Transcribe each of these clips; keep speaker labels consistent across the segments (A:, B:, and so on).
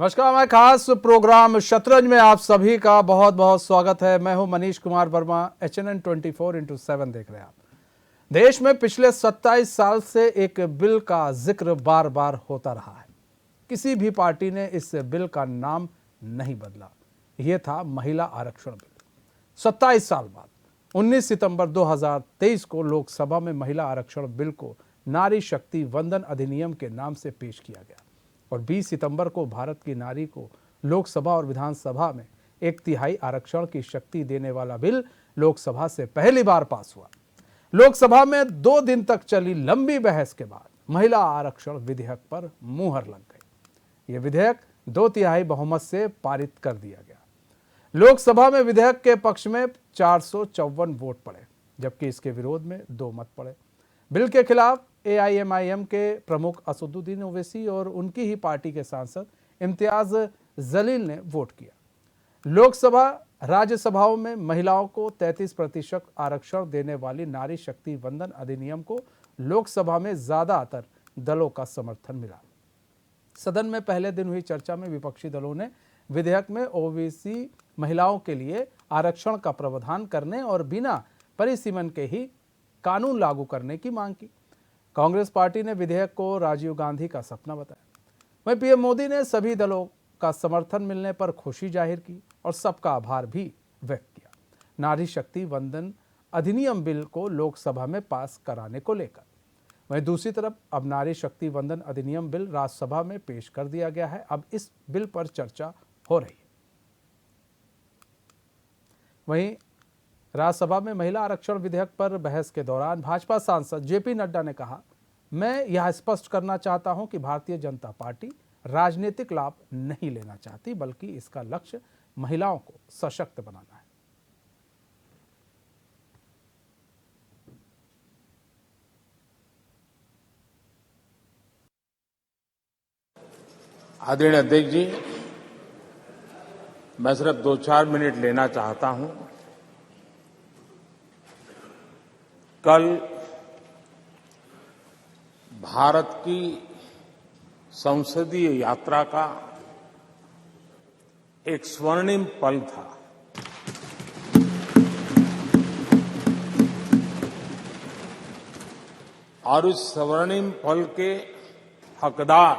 A: नमस्कार, हमारे खास प्रोग्राम शतरंज में आप सभी का बहुत बहुत स्वागत है। मैं हूं मनीष कुमार वर्मा। HNN 24x7 देख रहे हैं आप। देश में पिछले 27 साल से एक बिल का जिक्र बार बार होता रहा है। किसी भी पार्टी ने इस बिल का नाम नहीं बदला। यह था महिला आरक्षण बिल। 27 साल बाद 19 सितंबर 2023 को लोकसभा में महिला आरक्षण बिल को नारी शक्ति वंदन अधिनियम के नाम से पेश किया गया और 20 सितंबर को भारत की नारी को लोकसभा और विधानसभा में 1/3 आरक्षण की शक्ति देने वाला बिल लोकसभा से पहली बार पास हुआ। लोकसभा में 2 दिन तक चली लंबी बहस के बाद महिला आरक्षण विधेयक पर मुहर लग गई। यह विधेयक 2/3 बहुमत से पारित कर दिया गया। लोकसभा में विधेयक के पक्ष में 454 वोट पड़े, जबकि इसके विरोध में 2 मत पड़े। बिल के खिलाफ AIMIM के प्रमुख असदुद्दीन ओवैसी और उनकी ही पार्टी के सांसद इम्तियाज जलील ने वोट किया। लोकसभा राज्यसभाओं में महिलाओं को 33% आरक्षण देने वाली नारी शक्ति वंदन अधिनियम को लोकसभा में ज्यादातर दलों का समर्थन मिला। सदन में पहले दिन हुई चर्चा में विपक्षी दलों ने विधेयक में ओबीसी महिलाओं के लिए आरक्षण का प्रावधान करने और बिना परिसीमन के ही कानून लागू करने की मांग की। कांग्रेस पार्टी ने विधेयक को राजीव गांधी का सपना बताया। वहीं पीएम मोदी ने सभी दलों का समर्थन मिलने पर खुशी जाहिर की और सबका आभार भी व्यक्त किया। नारी शक्ति वंदन अधिनियम बिल को लोकसभा में पास कराने को लेकर वहीं दूसरी तरफ अब नारी शक्ति वंदन अधिनियम बिल राज्यसभा में पेश कर दिया गया है। अब इस बिल पर चर्चा हो रही है। वहीं राज्यसभा में महिला आरक्षण विधेयक पर बहस के दौरान भाजपा सांसद JP नड्डा ने कहा, मैं यह स्पष्ट करना चाहता हूं कि भारतीय जनता पार्टी राजनीतिक लाभ नहीं लेना चाहती, बल्कि इसका लक्ष्य महिलाओं को सशक्त बनाना है।
B: आदरणीय अध्यक्ष जी, मैं सिर्फ 2-4 मिनट लेना चाहता हूं। कल भारत की संसदीय यात्रा का एक स्वर्णिम पल था। और इस स्वर्णिम पल के हकदार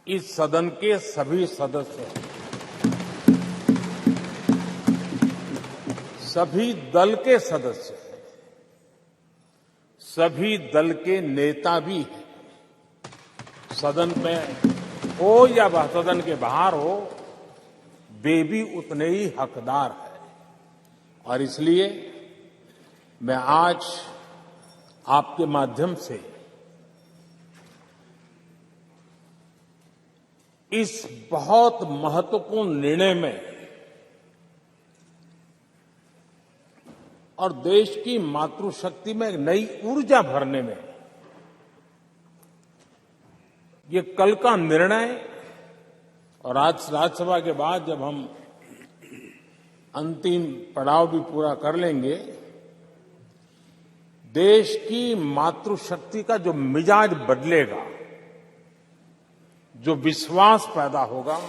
B: इस सदन के सभी सदस्य हैं। सभी दल के सदस्य हैं, सभी दल के नेता भी हैं। सदन में हो या सदन के बाहर हो, वे भी उतने ही हकदार हैं। और इसलिए मैं आज आपके माध्यम से इस बहुत महत्वपूर्ण निर्णय में और देश की मातृशक्ति में एक नई ऊर्जा भरने में ये कल का निर्णय और आज राज्यसभा के बाद जब हम अंतिम पड़ाव भी पूरा कर लेंगे, देश की मातृशक्ति का जो मिजाज बदलेगा, जो विश्वास पैदा होगा,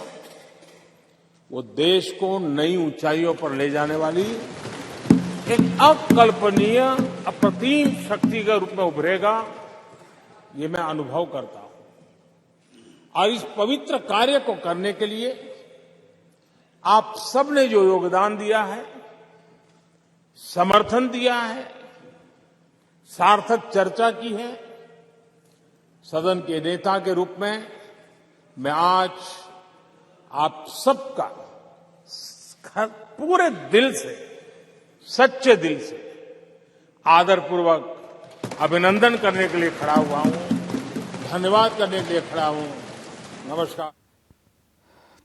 B: वो देश को नई ऊंचाइयों पर ले जाने वाली एक अकल्पनीय अप्रतिम शक्ति के रूप में उभरेगा। ये मैं अनुभव करता हूं। और इस पवित्र कार्य को करने के लिए आप सबने जो योगदान दिया है, समर्थन दिया है, सार्थक चर्चा की है, सदन के नेता के रूप में मैं आज आप सबका पूरे दिल से, सच्चे दिल से आदरपूर्वक अभिनंदन करने के लिए खड़ा हुआ हूं, धन्यवाद करने के लिए खड़ा हूं। नमस्कार।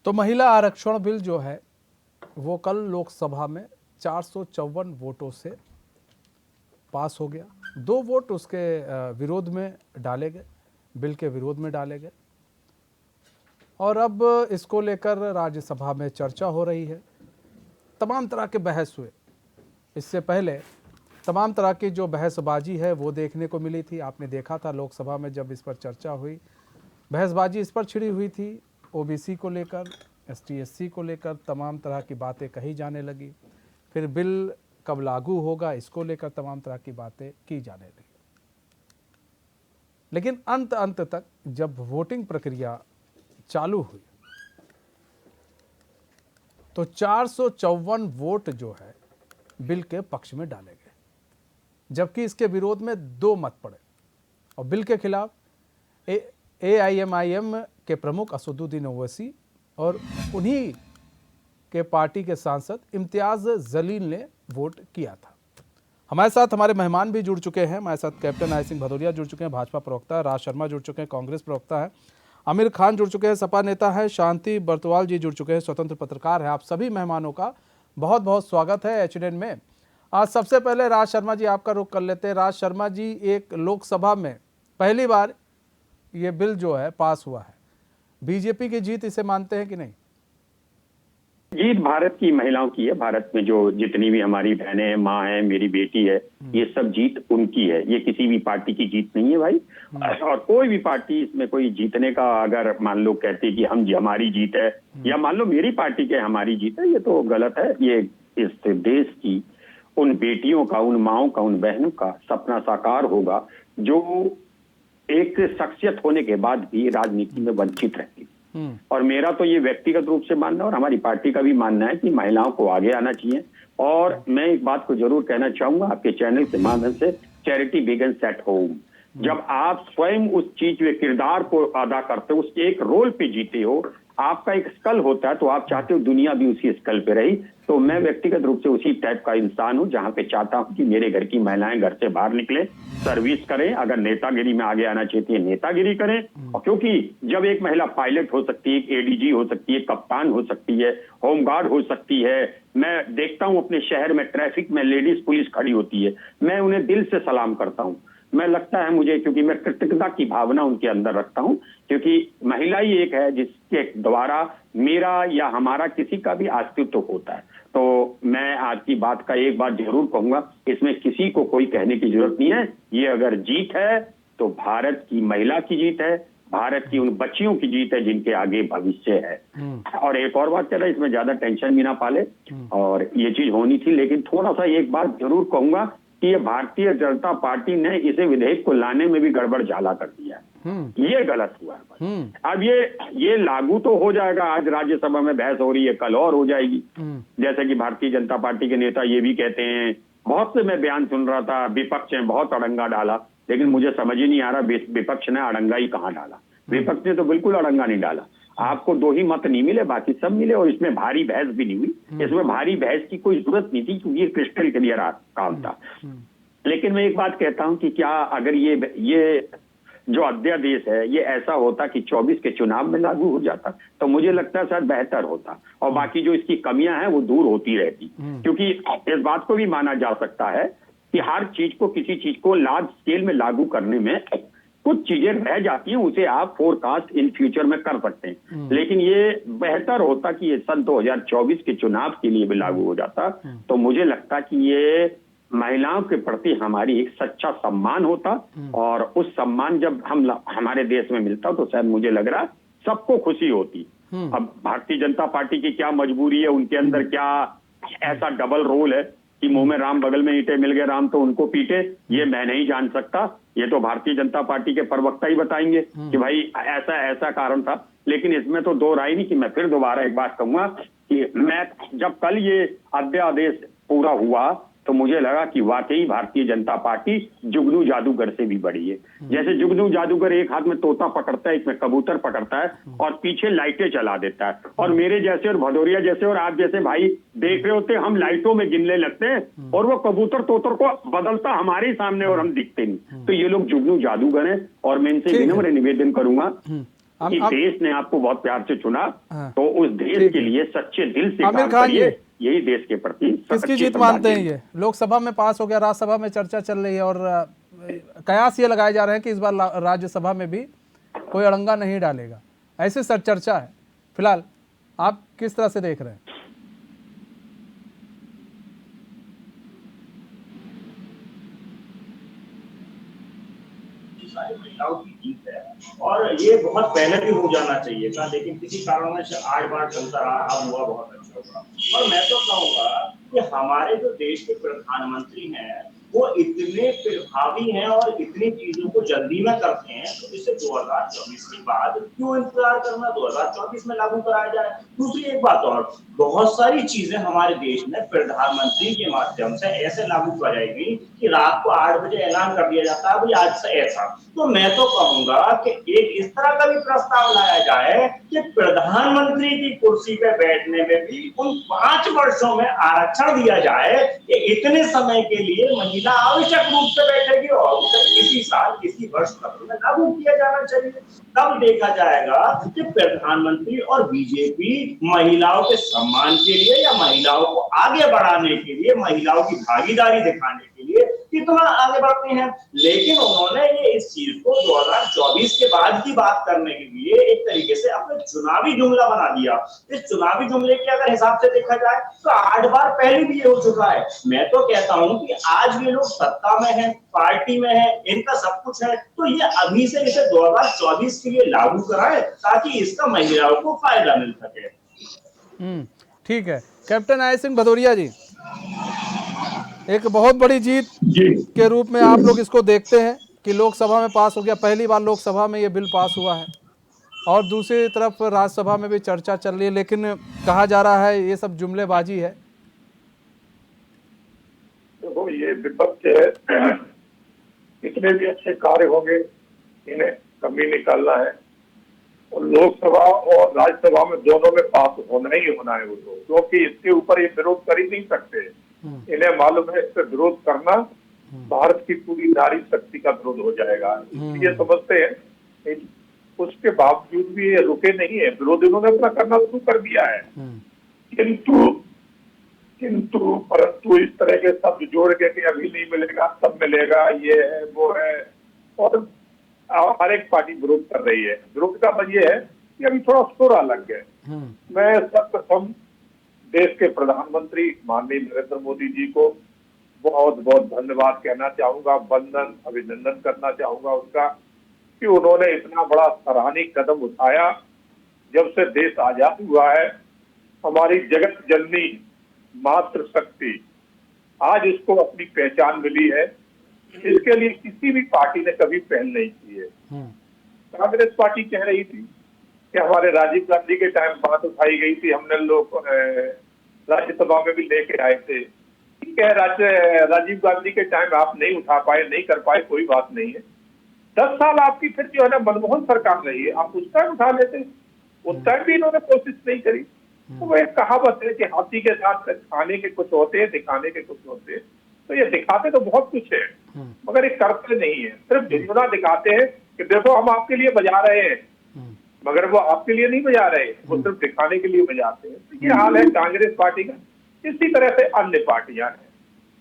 A: तो महिला आरक्षण बिल जो है वो कल लोकसभा में 454 वोटों से पास हो गया। 2 वोट उसके विरोध में डाले गए, बिल के विरोध में डाले गए और अब इसको लेकर राज्यसभा में चर्चा हो रही है। तमाम तरह के बहस हुए। इससे पहले तमाम तरह की जो बहसबाजी है वो देखने को मिली थी। आपने देखा था लोकसभा में जब इस पर चर्चा हुई, बहसबाजी इस पर छिड़ी हुई थी। ओबीसी को लेकर, एसटी एससी को लेकर तमाम तरह की बातें कही जाने लगी। फिर बिल कब लागू होगा इसको लेकर तमाम तरह की बातें की जाने लगी। लेकिन अंत तक जब वोटिंग प्रक्रिया चालू हुई तो 454 वोट जो है बिल के पक्ष में डाले गए, जबकि इसके विरोध में 2 मत पड़े और बिल के खिलाफ AIMIM के प्रमुख असदुद्दीन ओवैसी और उन्हीं के पार्टी के सांसद इम्तियाज जलील ने वोट किया था। हमारे साथ हमारे मेहमान भी जुड़ चुके हैं। हमारे साथ कैप्टन आई सिंह भदौरिया जुड़ चुके हैं, भाजपा प्रवक्ता, राज शर्मा जुड़ चुके हैं, कांग्रेस प्रवक्ता है, आमिर खान जुड़ चुके हैं, सपा नेता है, शांति बर्तवाल जी जुड़ चुके हैं, स्वतंत्र पत्रकार हैं। आप सभी मेहमानों का बहुत बहुत स्वागत है एचएनएन में। आज सबसे पहले राज शर्मा जी आपका रुख कर लेते हैं। राज शर्मा जी, एक लोकसभा में पहली बार ये बिल जो है पास हुआ है, बीजेपी की जीत इसे मानते हैं कि नहीं?
C: जीत भारत की महिलाओं की है। भारत में जो जितनी भी हमारी बहनें हैं, माँ है, मेरी बेटी है, ये सब जीत उनकी है। ये किसी भी पार्टी की जीत नहीं है भाई। और कोई भी पार्टी इसमें कोई जीतने का अगर मान लो कहती कि हमारी जीत है या मान लो मेरी पार्टी के हमारी जीत है, ये तो गलत है। ये इस देश की उन बेटियों का, उन माओं का, उन बहनों का सपना साकार होगा जो एक शख्सियत होने के बाद भी राजनीति में वंचित रहती। और मेरा तो ये व्यक्तिगत रूप से मानना और हमारी पार्टी का भी मानना है कि महिलाओं को आगे आना चाहिए। और मैं एक बात को जरूर कहना चाहूंगा आपके चैनल के माध्यम से, चैरिटी बिगिंस एट होम। जब आप स्वयं उस चीज में किरदार को अदा करते हो, उस एक रोल पे जीते हो, आपका एक स्कल होता है, तो आप चाहते हो दुनिया भी उसी स्कल पे रही। तो मैं व्यक्तिगत रूप से उसी टाइप का इंसान हूं, जहां पे चाहता हूं कि मेरे घर की महिलाएं घर से बाहर निकले, सर्विस करें, अगर नेतागिरी में आगे आना चाहती है नेतागिरी करें। और क्योंकि जब एक महिला पायलट हो सकती है, एक एडीजी हो सकती है, कप्तान हो सकती है, होमगार्ड हो सकती है, मैं देखता हूं अपने शहर में ट्रैफिक में लेडीज पुलिस खड़ी होती है, मैं उन्हें दिल से सलाम करता हूं। मैं लगता है मुझे, क्योंकि मैं कृतज्ञता की भावना उनके अंदर रखता हूं, क्योंकि महिला ही एक है जिसके द्वारा मेरा या हमारा किसी का भी अस्तित्व होता है। तो मैं आज की बात का एक बात जरूर कहूंगा, इसमें किसी को कोई कहने की जरूरत नहीं है। ये अगर जीत है तो भारत की महिला की जीत है, भारत की उन बच्चियों की जीत है जिनके आगे भविष्य है। और एक और बात कह इसमें ज्यादा टेंशन भी ना पाले, और ये चीज होनी थी। लेकिन थोड़ा सा एक बात जरूर कहूंगा कि ये भारतीय जनता पार्टी ने इसे विधेयक को लाने में भी गड़बड़ झाला कर दिया है। ये गलत हुआ है। अब ये लागू तो हो जाएगा, आज राज्यसभा में बहस हो रही है, कल और हो जाएगी। जैसे कि भारतीय जनता पार्टी के नेता ये भी कहते हैं, बहुत से मैं बयान सुन रहा था, विपक्ष ने बहुत अड़ंगा डाला, लेकिन मुझे समझ ही नहीं आ रहा विपक्ष ने अड़ंगा ही कहाँ डाला। विपक्ष ने तो बिल्कुल अड़ंगा नहीं डाला। आपको 2 ही मत नहीं मिले, बाकी सब मिले, और इसमें भारी बहस भी नहीं हुई। इसमें भारी बहस की कोई जरूरत नहीं थी, क्योंकि ये क्रिस्टल क्लियर काम था। लेकिन मैं एक बात कहता हूं कि क्या अगर ये जो अध्यादेश है ये ऐसा होता कि 24 के चुनाव में लागू हो जाता, तो मुझे लगता है शायद बेहतर होता, और बाकी जो इसकी कमियां हैं वो दूर होती रहती। क्योंकि इस बात को भी माना जा सकता है कि हर चीज को, किसी चीज को लार्ज स्केल में लागू करने में कुछ चीजें रह जाती हैं, उसे आप फोरकास्ट इन फ्यूचर में कर सकते हैं। लेकिन ये बेहतर होता कि ये सन 2024 के चुनाव के लिए भी लागू हो जाता, तो मुझे लगता कि ये महिलाओं के प्रति हमारी एक सच्चा सम्मान होता, और उस सम्मान जब हमारे देश में मिलता तो शायद मुझे लग रहा सबको खुशी होती। अब भारतीय जनता पार्टी की क्या मजबूरी है, उनके अंदर क्या ऐसा डबल रोल है कि मुंह में राम बगल में ईंटे मिल गए राम तो उनको पीटे, ये मैं नहीं जान सकता। ये तो भारतीय जनता पार्टी के प्रवक्ता ही बताएंगे कि भाई ऐसा ऐसा कारण था। लेकिन इसमें तो 2 राय नहीं कि मैं फिर दोबारा एक बात कहूंगा कि मैं जब कल ये अध्यादेश पूरा हुआ तो मुझे लगा कि वाकई भारतीय जनता पार्टी जुगनू जादूगर से भी बड़ी है। जैसे जुगनू जादूगर एक हाथ में तोता पकड़ता है, एक में कबूतर पकड़ता है, और पीछे लाइटें चला देता है, और मेरे जैसे और भदौरिया जैसे और आप जैसे भाई देख रहे होते, हम लाइटों में गिनने लगते हैं, और वो कबूतर तोतर को बदलता हमारे सामने और हम दिखते नहीं। तो ये लोग जुगनू जादूगर हैं, और मैं इनसे विनम्र निवेदन करूंगा कि देश ने आपको बहुत प्यार से चुना, तो उस देश के लिए सच्चे दिल से काम करिए, यही देश के प्रति
A: किसकी जीत मानते हैं? ये लोकसभा में पास हो गया, राज्यसभा में चर्चा चल रही है, और कयास ये लगाए जा रहे हैं कि इस बार राज्यसभा में भी कोई अड़ंगा नहीं डालेगा, ऐसे सर चर्चा है। फिलहाल आप किस तरह से देख रहे हैं?
D: है, महिलाओं की जीत है और ये बहुत पहले भी हो जाना चाहिए था, लेकिन किसी कारणवश 8 बार चलता रहा, अब हुआ बहुत अच्छा हुआ। और मैं तो कहूंगा कि हमारे जो देश के प्रधानमंत्री हैं वो इतने प्रभावी हैं और इतनी चीजों को जल्दी में करते हैं, तो इसे 2024 के बाद क्यों इंतजार करना, 2024 में लागू कराया जाए। दूसरी एक बात और, बहुत सारी चीजें हमारे देश में प्रधानमंत्री के माध्यम से ऐसे लागू कराएगी कि रात को 8 बजे ऐलान कर दिया जाता है भाई आज से ऐसा। तो मैं तो कहूंगा कि एक इस तरह का भी प्रस्ताव लाया जाए कि प्रधानमंत्री की कुर्सी पे बैठने में भी उन 5 वर्षों में आरक्षण दिया जाए कि इतने समय के लिए महिला आवश्यक रूप से बैठेगी और उसे किसी साल किसी वर्ष पत्र में लागू किया जाना चाहिए। तब देखा जाएगा कि प्रधानमंत्री और बीजेपी महिलाओं के सम्मान के लिए या महिलाओं को आगे बढ़ाने के लिए, महिलाओं की भागीदारी दिखाने के लिए कितना आगे बढ़ते हैं। लेकिन उन्होंने ये इस चीज को 2024 के बाद की बात करने के लिए एक तरीके से अपने चुनावी जुमला बना दिया। इस चुनावी जुमले के अगर हिसाब से देखा जाए तो 8 बार पहले भी ये हो चुका है। मैं तो कहता हूं कि आज ये लोग सत्ता में है, पार्टी में है, इनका सब कुछ है, तो ये अभी से इसे 2024 के लिए लागू कराए ताकि इसका महिलाओं को फायदा मिल सके।
A: ठीक है। कैप्टन आय सिंह भदौरिया जी, एक बहुत बड़ी जीत के रूप में आप लोग इसको देखते हैं कि लोकसभा में पास हो गया, पहली बार लोकसभा में ये बिल पास हुआ है और दूसरी तरफ राज्यसभा में भी चर्चा चल रही है, लेकिन कहा जा रहा है ये सब जुमलेबाजी है।
E: देखो ये विपक्ष है, कितने भी अच्छे कार्य होंगे इन्हें कमी निकालना है और लोकसभा और राज्यसभा में दोनों में पास होना ही होना है वो लोग, क्योंकि इसके ऊपर ये विरोध कर ही नहीं सकते। इन्हें मालूम है इससे विरोध करना भारत की पूरी नारी शक्ति का विरोध हो जाएगा, इसलिए समझते हैं। उसके बावजूद भी ये रुके नहीं है, विरोध इन्होंने अपना करना शुरू कर दिया है। किंतु परंतु इस तरह के शब्द जोड़ के कि अभी नहीं मिलेगा तब मिलेगा, ये है वो है, और हर एक पार्टी विरोध कर रही है। विरोध का वजह ये है कि अभी थोड़ा शोर अलग है। मैं सर्वप्रथम देश के प्रधानमंत्री माननीय नरेंद्र मोदी जी को बहुत बहुत धन्यवाद कहना चाहूंगा, वंदन अभिनंदन करना चाहूंगा उनका कि उन्होंने इतना बड़ा सराहनीय कदम उठाया। जब से देश आजाद हुआ है, हमारी जगत जननी मातृशक्ति आज उसको अपनी पहचान मिली है। इसके लिए किसी भी पार्टी ने कभी पहल नहीं की है। कांग्रेस पार्टी कह रही थी कि हमारे राजीव गांधी के टाइम बात उठाई गई थी, हमने लोग राज्यसभा में भी लेके आए थे। ठीक है, राजीव गांधी के टाइम आप नहीं उठा पाए, नहीं कर पाए, कोई बात नहीं है। 10 साल आपकी फिर जो है ना मनमोहन सरकार रही है, आप उस टाइम उठा लेते, उस टाइम भी इन्होंने कोशिश नहीं करी। तो वो एक कहावत है कि हाथी के साथ खाने के कुछ होते हैं, दिखाने के कुछ होते हैं। तो ये दिखाते तो बहुत कुछ है मगर ये करते नहीं है, सिर्फ झुंझुना दिखाते हैं कि देखो हम आपके लिए बजा रहे हैं, मगर वो आपके लिए नहीं बजा रहे, वो सिर्फ दिखाने के लिए बजाते हैं। तो ये हाल है कांग्रेस पार्टी का। इसी तरह से अन्य पार्टियां हैं,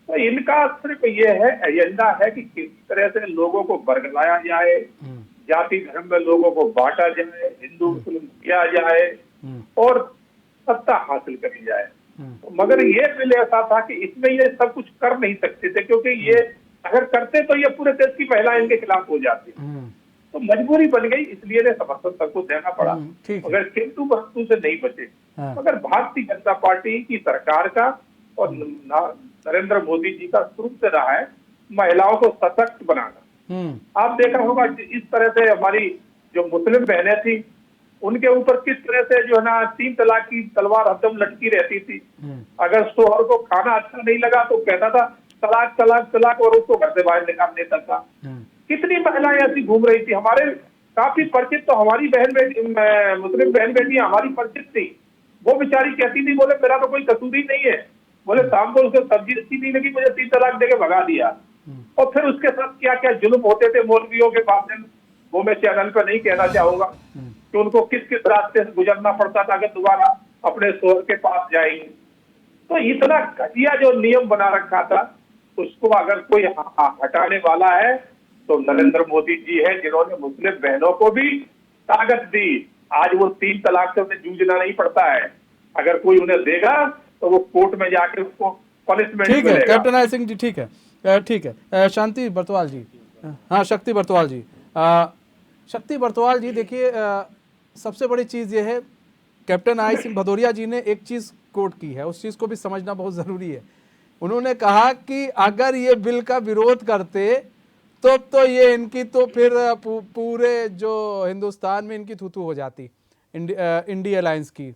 E: तो इनका सिर्फ ये है एजेंडा है कि किस तरह से लोगों को बरगलाया जाए, जाति धर्म में लोगों को बांटा जाए, हिंदू मुस्लिम किया जाए और सत्ता हासिल करी जाए। मगर ये बिल ऐसा था कि इसमें ये सब कुछ कर नहीं सकते थे, क्योंकि ये अगर करते तो ये पूरे देश की महिलाएं इनके खिलाफ हो जाती, तो मजबूरी बन गई, इसलिए ने समर्थन सबको देना पड़ा। मगर किंतु परंतु से नहीं बचे। मगर भारतीय जनता पार्टी की सरकार का और नरेंद्र मोदी जी का शुरू से रहा है महिलाओं को सशक्त बनाना। आप देखा होगा इस तरह से हमारी जो मुस्लिम बहनें थी उनके ऊपर किस तरह से जो है ना 3 तलाक की तलवार हरदम लटकी रहती थी। अगर शोहर को खाना अच्छा नहीं लगा तो कहता था तलाक तलाक तलाक और उसको घर से बाहर निकाल देता था। कितनी महिलाएं ऐसी घूम रही थी, हमारे काफी परिचित, तो हमारी बहन बेटी मुस्लिम बहन बेटी हमारी परिचित थी, वो बेचारी कहती थी बोले मेरा तो कोई कसूर ही नहीं है, बोले शाम को उसको सब्जी अच्छी नहीं लगी, मुझे 3 तलाक देके भगा दिया। और फिर उसके साथ क्या क्या जुल्म होते थे मौलवियों के माध्यम, वो मैं चैनल पर नहीं कहना चाहूंगा कि उनको किस किस रास्ते से गुजरना पड़ता था अगर दोबारा अपने शोहर के पास जाएंगे। तो इतना घटिया जो नियम बना रखा था उसको अगर कोई हटाने वाला है तो नरेंद्र मोदी जी है, जिन्होंने मुस्लिम बहनों को भी ताकत दी। आज वो 3 तलाक से उन्हें जूझना नहीं पड़ता है, अगर कोई उन्हें देगा तो वो कोर्ट में जाके उसको पनिशमेंट
A: ठीक है कैप्टन आय सिंह जी, ठीक है। शांति बरतवाल जी, हाँ शक्ति बरतवाल जी, शक्ति बरतवाल जी, देखिए सबसे बड़ी चीज़ ये है, कैप्टन आई सिंह भदौरिया जी ने एक चीज़ कोट की है, उस चीज़ को भी समझना बहुत ज़रूरी है। उन्होंने कहा कि अगर ये बिल का विरोध करते तो ये इनकी तो फिर पूरे जो हिंदुस्तान में इनकी थूथू हो जाती, इंडिया अलायंस की।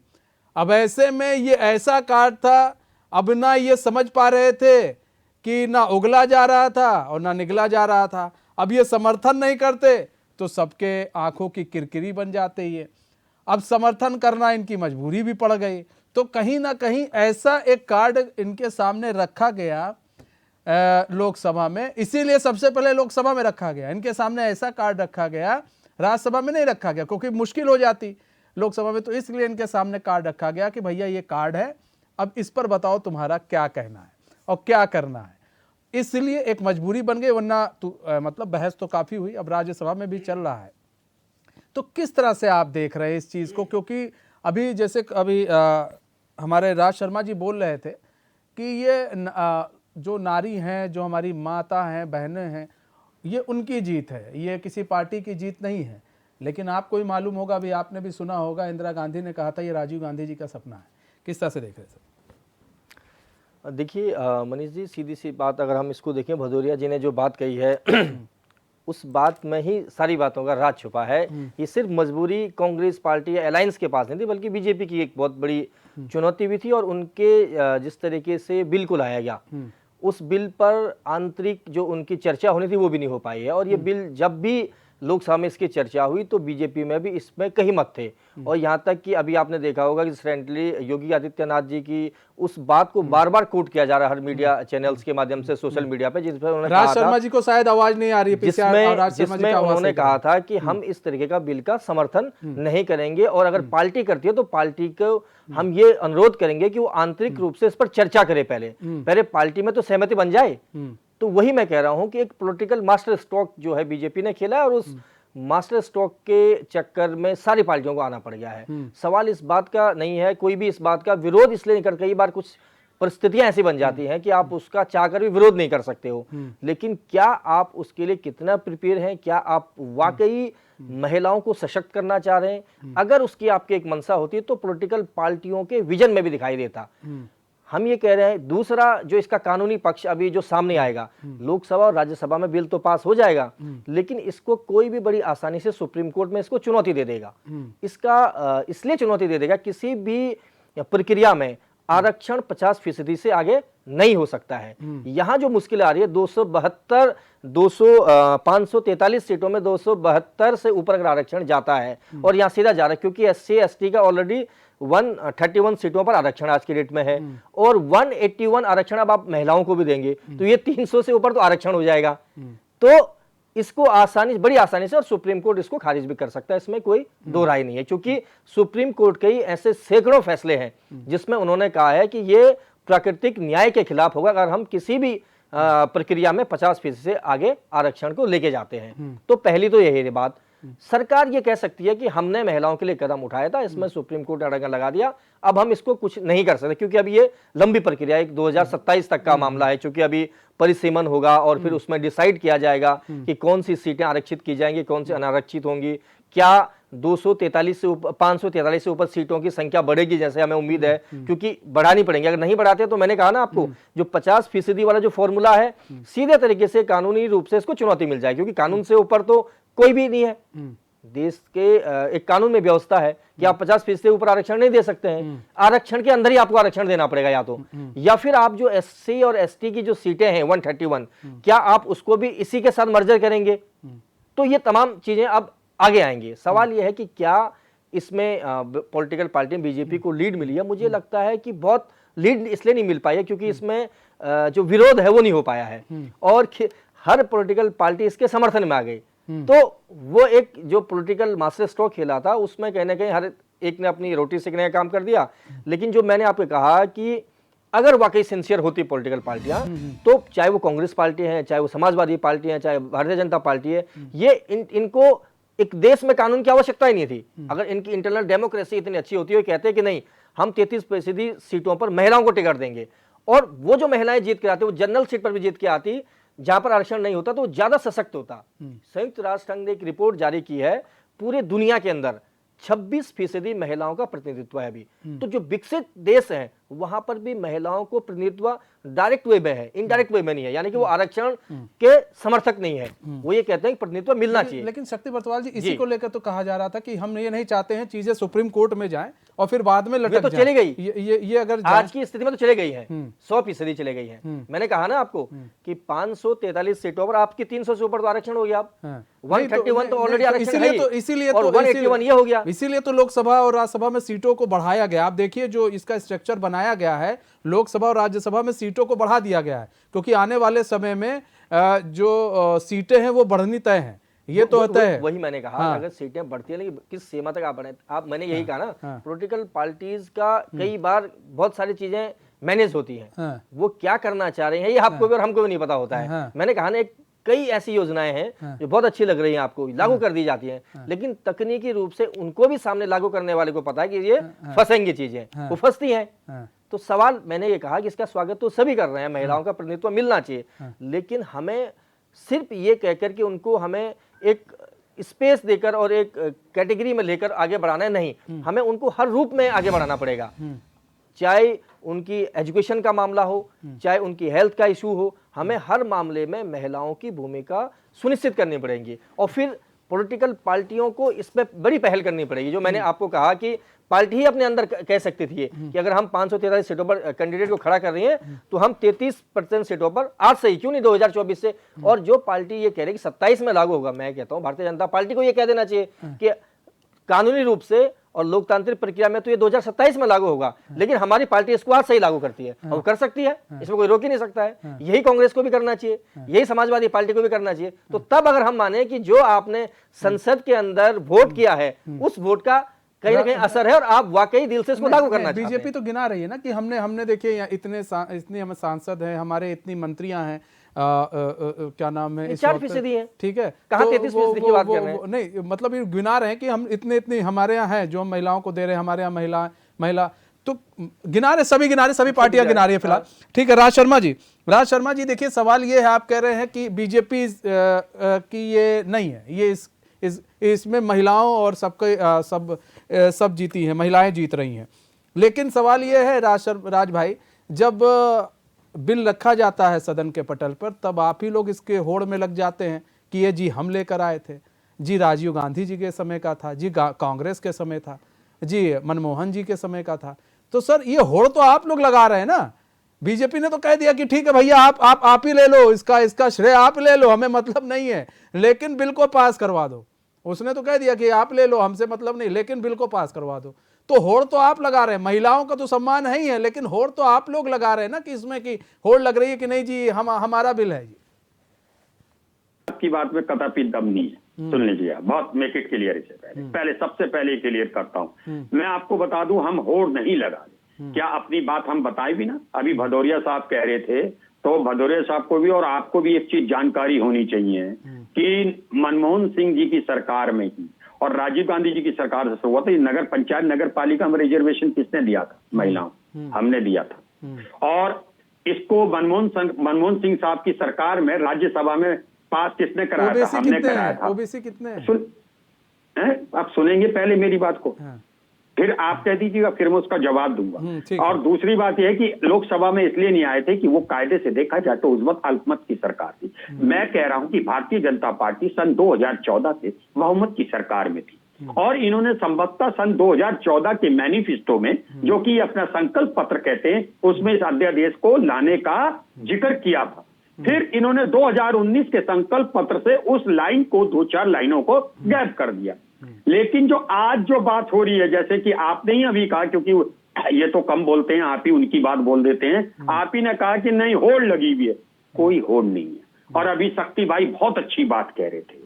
A: अब ऐसे में ये ऐसा कार्ड था, अब ना ये समझ पा रहे थे कि ना उगला जा रहा था और ना निगला जा रहा था। अब ये समर्थन नहीं करते तो सबके आंखों की किरकिरी बन जाते ये। अब समर्थन करना इनकी मजबूरी भी पड़ गई। तो कहीं ना कहीं ऐसा एक कार्ड इनके सामने रखा गया लोकसभा में, इसीलिए सबसे पहले लोकसभा में रखा गया। इनके सामने ऐसा कार्ड रखा गया, राज्यसभा में नहीं रखा गया क्योंकि मुश्किल हो जाती लोकसभा में। तो इसलिए इनके सामने कार्ड रखा गया कि भैया ये कार्ड है, अब इस पर बताओ तुम्हारा क्या कहना है और क्या करना है। इसलिए एक मजबूरी बन गई, वरना मतलब बहस तो काफ़ी हुई, अब राज्यसभा में भी चल रहा है। तो किस तरह से आप देख रहे हैं इस चीज़ को? क्योंकि अभी जैसे अभी हमारे राज शर्मा जी बोल रहे थे कि ये जो नारी हैं, जो हमारी माता हैं, बहनें हैं, ये उनकी जीत है, ये किसी पार्टी की जीत नहीं है। लेकिन आपको भी मालूम होगा, अभी आपने भी सुना होगा, इंदिरा गांधी ने कहा था ये राजीव गांधी जी का सपना है। किस तरह से देख रहे हैं सर?
F: देखिए मनीष जी, सीधी सी बात अगर हम इसको देखें, भदौरिया जी ने जो बात कही है उस बात में ही सारी बातों का राज छुपा है। ये सिर्फ मजबूरी कांग्रेस पार्टी या अलायंस के पास नहीं थी, बल्कि बीजेपी की एक बहुत बड़ी चुनौती भी थी। और उनके जिस तरीके से बिल को लाया गया, उस बिल पर आंतरिक जो उनकी चर्चा होनी थी वो भी नहीं हो पाई है। और ये बिल जब भी लोकसभा में इसकी चर्चा हुई तो बीजेपी में भी इसमें कई मत थे। और यहाँ तक कि अभी आपने देखा होगा कि रिसेंटली योगी आदित्यनाथ जी की उस बात को बार बार कोट किया जा रहा है हर मीडिया चैनल्स के माध्यम से, सोशल मीडिया पे, जिसमें उन्होंने
A: राज शर्मा जी को शायद आवाज नहीं आ रही है,
F: जिसमें उन्होंने कहा था कि हम इस तरीके का बिल का समर्थन नहीं करेंगे, और अगर पार्टी करती है तो पार्टी को हम ये अनुरोध करेंगे कि वो आंतरिक रूप से इस पर चर्चा करे। पहले पार्टी में तो सहमति बन जाए। तो वही मैं कह रहा हूं कि एक पॉलिटिकल मास्टर स्ट्रोक जो है बीजेपी ने खेला है, और उस मास्टर स्ट्रोक के चक्कर में सारी पार्टियों को आना पड़ गया है। सवाल इस बात का नहीं है, कोई भी इस बात का विरोध इसलिए नहीं कर, कई बार कुछ परिस्थितियां ऐसी बन जाती हैं कि आप उसका चाहकर भी विरोध नहीं कर सकते हो, लेकिन क्या आप उसके लिए कितना प्रिपेयर हैं, क्या आप वाकई महिलाओं को सशक्त करना चाह रहे हैं? अगर उसकी आपकी एक मंशा होती तो पॉलिटिकल पार्टियों के विजन में भी दिखाई देता। हम ये कह रहे हैं, दूसरा जो इसका कानूनी पक्ष अभी जो सामने आएगा, लोकसभा और राज्यसभा में बिल तो पास हो जाएगा, लेकिन इसको कोई भी बड़ी आसानी से सुप्रीम कोर्ट में इसको चुनौती दे देगा। इसका इसलिए चुनौती दे देगा, किसी भी प्रक्रिया में आरक्षण 50% से आगे नहीं हो सकता है। यहां जो मुश्किल आ रही है, 543 सीटों में 272 से ऊपर अगर आरक्षण जाता है, और यहां सीधा जा रहा है क्योंकि SC ST का ऑलरेडी 131 सीटों पर आरक्षण आज की डेट में है, और 181 आरक्षण अब आप महिलाओं को भी देंगे, तो ये 300 से ऊपर तो आरक्षण हो जाएगा। तो इसको बड़ी आसानी से, और सुप्रीम कोर्ट इसको खारिज भी कर सकता है, इसमें कोई दो राय नहीं है, क्योंकि सुप्रीम कोर्ट के ही ऐसे सैकड़ों फैसले हैं जिसमें उन्होंने कहा है कि ये प्राकृतिक न्याय के खिलाफ होगा अगर हम किसी भी प्रक्रिया में 50% से आगे आरक्षण को लेके जाते हैं। तो पहली तो यही बात। सरकार ये कह सकती है कि हमने महिलाओं के लिए कदम उठाया था, इसमें सुप्रीम कोर्ट ने अड़ंगा लगा दिया, अब हम इसको कुछ नहीं कर सकते, क्योंकि अभी ये लंबी प्रक्रिया है, 2027 तक का मामला है, क्योंकि अभी परिसीमन होगा और फिर उसमें डिसाइड किया जाएगा कि कौन सी सीटें आरक्षित की जाएंगी, कौन सी अनारक्षित होंगी, क्या 243 से ऊपर 543 से ऊपर सीटों की संख्या बढ़ेगी, जैसे हमें उम्मीद है, क्योंकि बढ़ानी पड़ेगी। अगर नहीं बढ़ाते तो मैंने कहा ना आपको, जो 50% वाला जो फॉर्मूला है, सीधे तरीके से कानूनी रूप से इसको चुनौती मिल जाएगी, क्योंकि कानून से ऊपर तो कोई भी नहीं है। देश के एक कानून में व्यवस्था है कि आप 50% से ऊपर आरक्षण नहीं दे सकते हैं, आरक्षण के अंदर ही आपको आरक्षण देना पड़ेगा, या फिर आप जो SC और ST की जो सीटें हैं 131, क्या आप उसको भी इसी के साथ मर्जर करेंगे? तो ये तमाम चीजें अब आगे आएंगी। सवाल यह है कि क्या इसमें पॉलिटिकल पार्टी बीजेपी को लीड मिली है? मुझे लगता है कि बहुत लीड इसलिए नहीं मिल पाई है क्योंकि इसमें जो विरोध है वो नहीं हो पाया है, और हर पॉलिटिकल पार्टी इसके समर्थन में आ गई। तो वो एक जो पॉलिटिकल मास्टर स्ट्रोक खेला था, उसमें कहीं ना कहीं हर एक ने अपनी रोटी सेकने का काम कर दिया। लेकिन जो मैंने आपको कहा कि अगर वाकई सिंसियर होती पॉलिटिकल पार्टियां, तो चाहे वो कांग्रेस पार्टी है, चाहे वो समाजवादी पार्टी है, चाहे भारतीय जनता पार्टी है, ये इनको एक देश में कानून की आवश्यकता ही नहीं थी। अगर इनकी इंटरनल डेमोक्रेसी इतनी अच्छी होती है, कहते कि नहीं हम 33% सीटों पर महिलाओं को टिकट देंगे, और वो जो महिलाएं जीत के आती, वो जनरल सीट पर भी जीत के आती, जहां पर आरक्षण नहीं होता तो ज्यादा सशक्त होता। संयुक्त राष्ट्र संघ ने एक रिपोर्ट जारी की है, पूरे दुनिया के अंदर 26% महिलाओं का प्रतिनिधित्व है अभी। तो जो विकसित देश हैं वहां पर भी महिलाओं को प्रतिनिधित्व डायरेक्ट वे में है, इनडायरेक्ट वे में नहीं है, यानी कि वो आरक्षण के समर्थक नहीं है। वो ये कहते हैं कि प्रतिनिधित्व मिलना चाहिए।
A: लेकिन शक्ति बरतवाल जी, इसी को लेकर तो कहा जा रहा था कि हम ये नहीं चाहते हैं चीजें सुप्रीम कोर्ट में जाएं और फिर बाद में लटक
F: तो चली गई,
A: ये अगर
F: आज की स्थिति में तो चले गई है, 100% चले गई है। मैंने कहा ना आपको कि 543 सीटों पर आपकी 300 से ऊपर तो आरक्षण हो गया। 131 तो ऑलरेडी आरक्षण है,
A: इसीलिए
F: और 181 ये हो गया।
A: इसीलिए तो लोकसभा और राज्यसभा में सीटों को बढ़ाया गया। आप देखिए जो इसका स्ट्रक्चर बनाया गया है, लोकसभा और राज्यसभा में सीटों को बढ़ा दिया गया है, क्योंकि आने वाले समय में जो सीटें हैं वो बढ़नी तय हैं, ये तो होता है।
F: वही मैंने कहा, अगर सीटें बढ़ती है लेकिन किस सीमा तक आप बढ़े, आप मैंने यही कहा ना, पॉलिटिकल पार्टीज का कई बार बहुत सारी चीजें मैनेज होती हैं, वो क्या करना चाह रहे हैं ये आपको भी और हमको भी नहीं पता होता है। मैंने कहा ना, कई ऐसी योजनाएं हैं जो बहुत अच्छी लग रही हैं, आपको लागू कर दी जाती हैं, लेकिन तकनीकी रूप से उनको भी सामने लागू करने वाले को पता है कि ये फंसेंगी चीजें, वो फंसती हैं। तो सवाल मैंने ये कहा कि इसका स्वागत तो सभी कर रहे हैं, महिलाओं का प्रतिनिधित्व मिलना चाहिए, लेकिन हमें सिर्फ ये कहकर कि उनको हमें एक स्पेस देकर और एक कैटेगरी में लेकर आगे बढ़ाना है, नहीं, हमें उनको हर रूप में आगे बढ़ाना पड़ेगा। चाहे उनकी एजुकेशन का मामला हो, चाहे उनकी हेल्थ का इशू हो, हमें हर मामले में महिलाओं की भूमिका सुनिश्चित करनी पड़ेगी। और फिर पॉलिटिकल पार्टियों को इसमें बड़ी पहल करनी पड़ेगी। जो मैंने आपको कहा कि पार्टी ही अपने अंदर कह सकती थी कि अगर हम 543 सीटों पर कैंडिडेट को खड़ा कर रही हैं तो हम 33% सीटों पर आज से ही, क्यों नहीं 2024 से। और जो पार्टी ये कह रही है कि 27 में लागू होगा, मैं कहता हूं भारतीय जनता पार्टी को ये कह देना चाहिए कि कानूनी रूप से और लोकतांत्रिक प्रक्रिया में तो ये 2027 में लागू होगा, लेकिन हमारी पार्टी इसको आज से ही लागू करती है, और वो कर सकती है, इसमें कोई रोक ही नहीं सकता है। यही कांग्रेस को भी करना चाहिए, यही समाजवादी पार्टी को भी करना चाहिए। तो तब अगर हम माने कि जो आपने संसद के अंदर वोट किया है उस वोट का कहीं ना कहीं असर है और आप वाकई दिल से इसको लागू करना चाहते हैं।
A: बीजेपी तो गिना रही है ना कि हमने देखिए इतने हमें सांसद हैं, हमारे इतनी मंत्रियां हैं, क्या नाम है,
F: 4% है,
A: ठीक है,
F: कहाँ 33% की बात कर रहे हैं?
A: नहीं, मतलब ये गिना रहे हैं कि हम इतने हमारे यहाँ हैं जो हम महिलाओं को दे रहे हैं, हमारे यहाँ महिला तो गिना रहे, सभी पार्टियां गिना रही है फिलहाल। ठीक है, राज शर्मा जी देखिए, सवाल ये है, आप कह रहे हैं कि बीजेपी की ये नहीं है, ये इसमें महिलाओं और सब जीती हैं, महिलाएं जीत रही हैं, लेकिन सवाल ये है राज भाई, जब बिल रखा जाता है सदन के पटल पर तब आप ही लोग इसके होड़ में लग जाते हैं कि ये जी हम लेकर आए थे, जी राजीव गांधी जी के समय का था, जी कांग्रेस के समय था, जी मनमोहन जी के समय का था। तो सर ये होड़ तो आप लोग लगा रहे हैं ना। बीजेपी ने तो कह दिया कि ठीक है भैया, आप ही ले लो, इसका श्रेय आप ले लो, हमें मतलब नहीं है, लेकिन बिल को पास करवा दो। उसने तो कह दिया कि आप ले लो, हमसे मतलब नहीं, लेकिन बिल को पास करवा दो। तो होड़ तो आप लगा रहे हैं, महिलाओं का तो सम्मान है ही है, लेकिन होड़ तो आप लोग लगा रहे हैं ना कि इसमें कि होड़ लग रही है कि नहीं जी हमारा बिल है जी।
C: आपकी बात में कदापि दम नहीं है, सुन लीजिए, बहुत मेक इट क्लियर। इसे पहले सबसे पहले क्लियर करता हूं, मैं आपको बता दूं, हम होड़ नहीं लगा रहे। क्या अपनी बात हम बताए भी ना, अभी भदौरिया साहब कह रहे थे, तो भदौरिया साहब को भी और आपको भी एक चीज जानकारी होनी चाहिए कि मनमोहन सिंह जी की सरकार में ही और राजीव गांधी जी की सरकार से हुआ था, नगर पंचायत नगर पालिका में रिजर्वेशन किसने दिया था? महिलाओं, हमने दिया था। और इसको मनमोहन सिंह साहब की सरकार में राज्यसभा में पास किसने कराया था? हमने कराया था।
A: ओबीसी कितने हैं?
C: आप सुनेंगे पहले मेरी बात को, फिर आप कह दीजिएगा, फिर मैं उसका जवाब दूंगा। और दूसरी बात यह है कि लोकसभा में इसलिए नहीं आए थे कि वो कायदे से देखा जाए तो उस वक्त अल्पमत की सरकार थी। मैं कह रहा हूं कि भारतीय जनता पार्टी सन 2014 से बहुमत की सरकार में थी, और इन्होंने संभवतः सन 2014 के मैनिफेस्टो में, जो कि अपना संकल्प पत्र कहते हैं, उसमें इस अध्यादेश को लाने का जिक्र किया था। फिर इन्होंने 2019 के संकल्प पत्र से उस लाइन को, 2-4 लाइनों को गायब कर दिया। लेकिन जो आज जो बात हो रही है, जैसे कि आपने ही अभी कहा, क्योंकि ये तो कम बोलते हैं, आप ही उनकी बात बोल देते हैं, आप ही ने कहा कि नहीं होड़ लगी हुई है, कोई होड़ नहीं है। और अभी शक्ति भाई बहुत अच्छी बात कह रहे थे,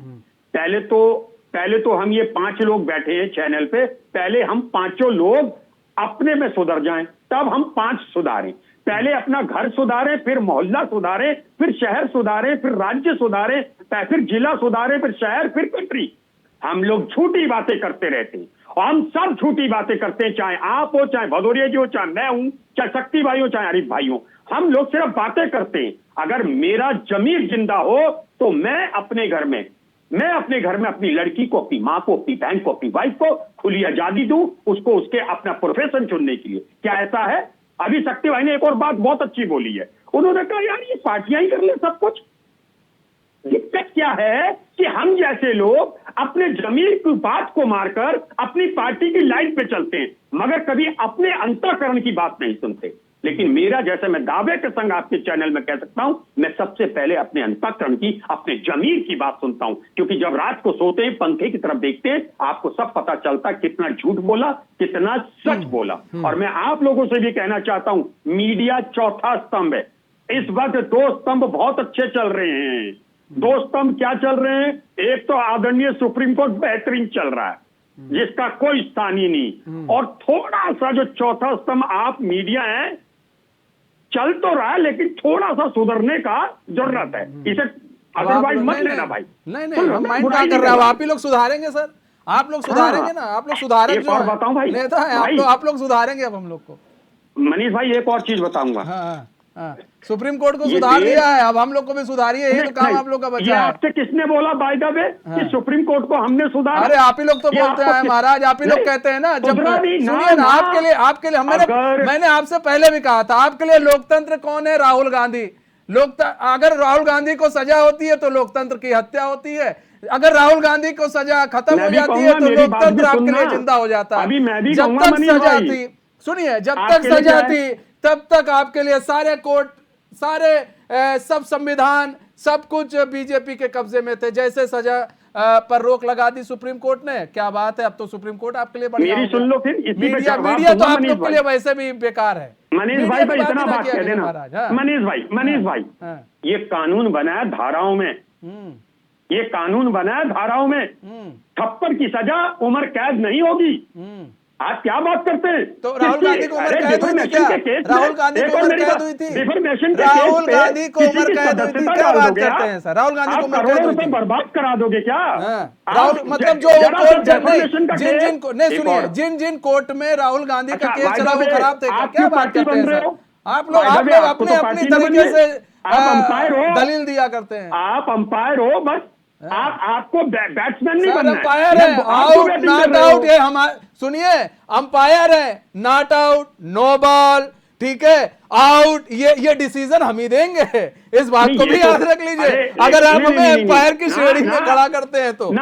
C: पहले तो हम ये 5 लोग बैठे हैं चैनल पे, पहले हम 5 लोग अपने में सुधर जाएं, तब हम 5 सुधारें। पहले अपना घर सुधारें, फिर मोहल्ला सुधारें, फिर शहर सुधारें, फिर राज्य सुधारें, फिर जिला सुधारें, फिर शहर, फिर कंट्री। हम लोग झूठी बातें करते रहते हैं, और हम सब झूठी बातें करते हैं, चाहे आप हो, चाहे भदौरिया जी हो, चाहे मैं हूं, चाहे शक्ति भाई हो, चाहे आरिफ भाई हो। हम लोग सिर्फ बातें करते हैं, अगर मेरा जमीर जिंदा हो तो मैं अपने घर में अपनी लड़की को, अपनी माँ को, अपनी बहन को, अपनी वाइफ को खुली आजादी दूं, उसको उसके अपना प्रोफेशन चुनने के लिए। क्या ऐसा है? अभी शक्ति भाई ने एक और बात बहुत अच्छी बोली है, उन्होंने कहा यार ये पार्टियां ही कर ले सब कुछ। दिक्कत क्या है कि हम जैसे लोग अपने जमीर की बात को मारकर अपनी पार्टी की लाइन पे चलते हैं, मगर कभी अपने अंतःकरण की बात नहीं सुनते। लेकिन मेरा, जैसे मैं दावे के संग आपके चैनल में कह सकता हूं, मैं सबसे पहले अपने अंतःकरण की, अपने जमीर की बात सुनता हूं, क्योंकि जब रात को सोते हैं, पंखे की तरफ देखते हैं, आपको सब पता चलता कितना झूठ बोला, कितना सच बोला। और मैं आप लोगों से भी कहना चाहता हूं, मीडिया चौथा स्तंभ है। इस वक्त दो स्तंभ बहुत अच्छे चल रहे हैं। दो स्तंभ क्या चल रहे हैं? एक तो आदरणीय सुप्रीम कोर्ट बेहतरीन चल रहा है, जिसका कोई स्थान ही नहीं, और थोड़ा सा जो चौथा स्तंभ आप मीडिया है, चल तो रहा है लेकिन थोड़ा सा सुधरने का जरूरत है। इसे अदरवाइज मत लेना भाई।
A: नहीं, हम माइंड क्या कर रहे हैं? आप ही लोग सुधारेंगे सर, आप लोग सुधारेंगे ना, आप लोग सुधारक
C: एक और बताऊं भाई,
A: नेता है आप लोग सुधारेंगे अब हम लोग को।
C: मनीष भाई एक और चीज बताऊंगा।
A: हाँ। सुप्रीम कोर्ट को सुधार दिया है, अब हम लोग को भी सुधारिए, यही तो काम आप लोग का बचा है।
C: आपसे किसने बोला बाय द वे कि सुप्रीम कोर्ट को हमने सुधारा?
A: अरे आप ही लोग तो बोलते हैं महाराज, आप ही लोग कहते हैं ना। जब सुनिए ना, आपके लिए मैंने आपसे पहले भी कहा था, आपके लिए लोकतंत्र कौन है? राहुल गांधी। अगर राहुल गांधी को सजा होती है तो लोकतंत्र की हत्या होती है, अगर राहुल गांधी को सजा खत्म हो जाती है तो लोकतंत्र आपके लिए जिंदा हो जाता है। जब तक सजा थी, सुनिए, जब तक सजा थी तब तक आपके लिए सारे कोर्ट, सारे सब संविधान, सब कुछ बीजेपी के कब्जे में थे। जैसे सजा पर रोक लगा दी सुप्रीम कोर्ट ने, क्या बात है, अब तो सुप्रीम कोर्ट आपके लिए बढ़िया।
C: मेरी सुन लो फिर,
A: मीडिया तो आप लोग के लिए वैसे भी बेकार है।
C: मनीष भाई तो इतना बात कह देना। मनीष भाई ये कानून बना है धाराओं में, ये कानून बना है धाराओं में। थप्पड़ की सजा उम्र कैद नहीं होगी। आप क्या बात करते हैं?
A: तो राहुल गांधी को उम्र कैद हुई थी क्या? राहुल गांधी को उम्र कैद हुई थी? राहुल गांधी को उम्र कैद हुई थी? क्या बात करते हैं सर? राहुल गांधी को उम्र कैद हुई थी?
C: बर्बाद करा दोगे क्या?
A: राहुल मतलब जो कोर्ट, सुनिए, जिन कोर्ट में राहुल गांधी का केस चला वो खराब थे क्या? क्या बात करते हैं सर? आप लोग अपने अपनी तरीके से दलील दिया करते हैं।
C: आप अंपायर हो बस, आपको बैट्समैन नहीं बनना है।
A: अंपायर है, आउट नॉट आउट, ये हमारे, सुनिए, अंपायर है, नॉट आउट, नो बॉल, ठीक है, आउट, ये डिसीजन हम ही देंगे। इस बात को भी याद रख लीजिए, अगर आप हमें अंपायर की श्रेणी में खड़ा करते हैं तो।
C: एक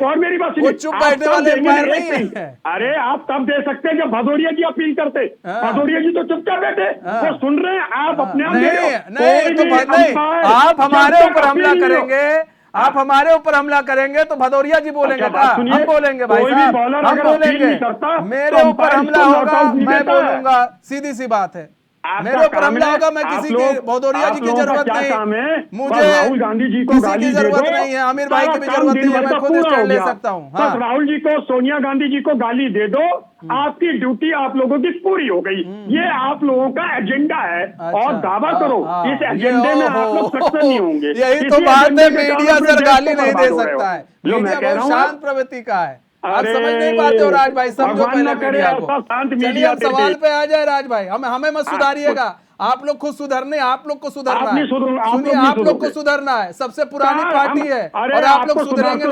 C: और मेरी बात सुनिए,
A: चुप बैठने वाले अंपायर नहीं है।
C: अरे आप तब दे सकते हैं जब भदौरिया जी अपील करते। भदौरिया जी तो चुपचाप बैठे, वो सुन रहे हैं, आप अपने आप
A: नहीं, आप हमारे ऊपर हमला करेंगे, आप हमारे ऊपर हमला करेंगे तो भदौरिया जी बोलेंगे क्या? हम बोलेंगे भाई साहब, हम बोलेंगे। मेरे ऊपर हमला होगा मैं बोलूंगा, सीधी सी बात है। मेरे ऊपर हमला होगा, मैं किसी की, भदौरिया जी की जरूरत नहीं, मुझे
C: राहुल गांधी जी को
A: किसी की जरूरत नहीं है, आमिर भाई की भी जरूरत नहीं है, मैं खुद स्टैंड ले सकता हूँ।
C: राहुल जी को, सोनिया गांधी जी को गाली दे दो, आपकी ड्यूटी आप लोगों की पूरी हो गई। ये आप लोगों का एजेंडा है और दावा करो इस एजेंडे में आप लोग सक्सेस नहीं होंगे।
A: यही तो बात है, मीडिया सर गाली नहीं दे सकता है, मीडिया बहुत शांत प्रवृत्ति का है। आप समझ नहीं पाते हो राज भाई, समझो पहले मीडिया को। चलिए अब सवाल पे आ जाए राज भाई, हमें मत सुधारिएगा, आप लोग खुद सुधरने, आप लोग को सुधरना है। सुनिए, आप लोग को सुधरना है, सबसे पुरानी पार्टी है और आप लोग सुधरेंगे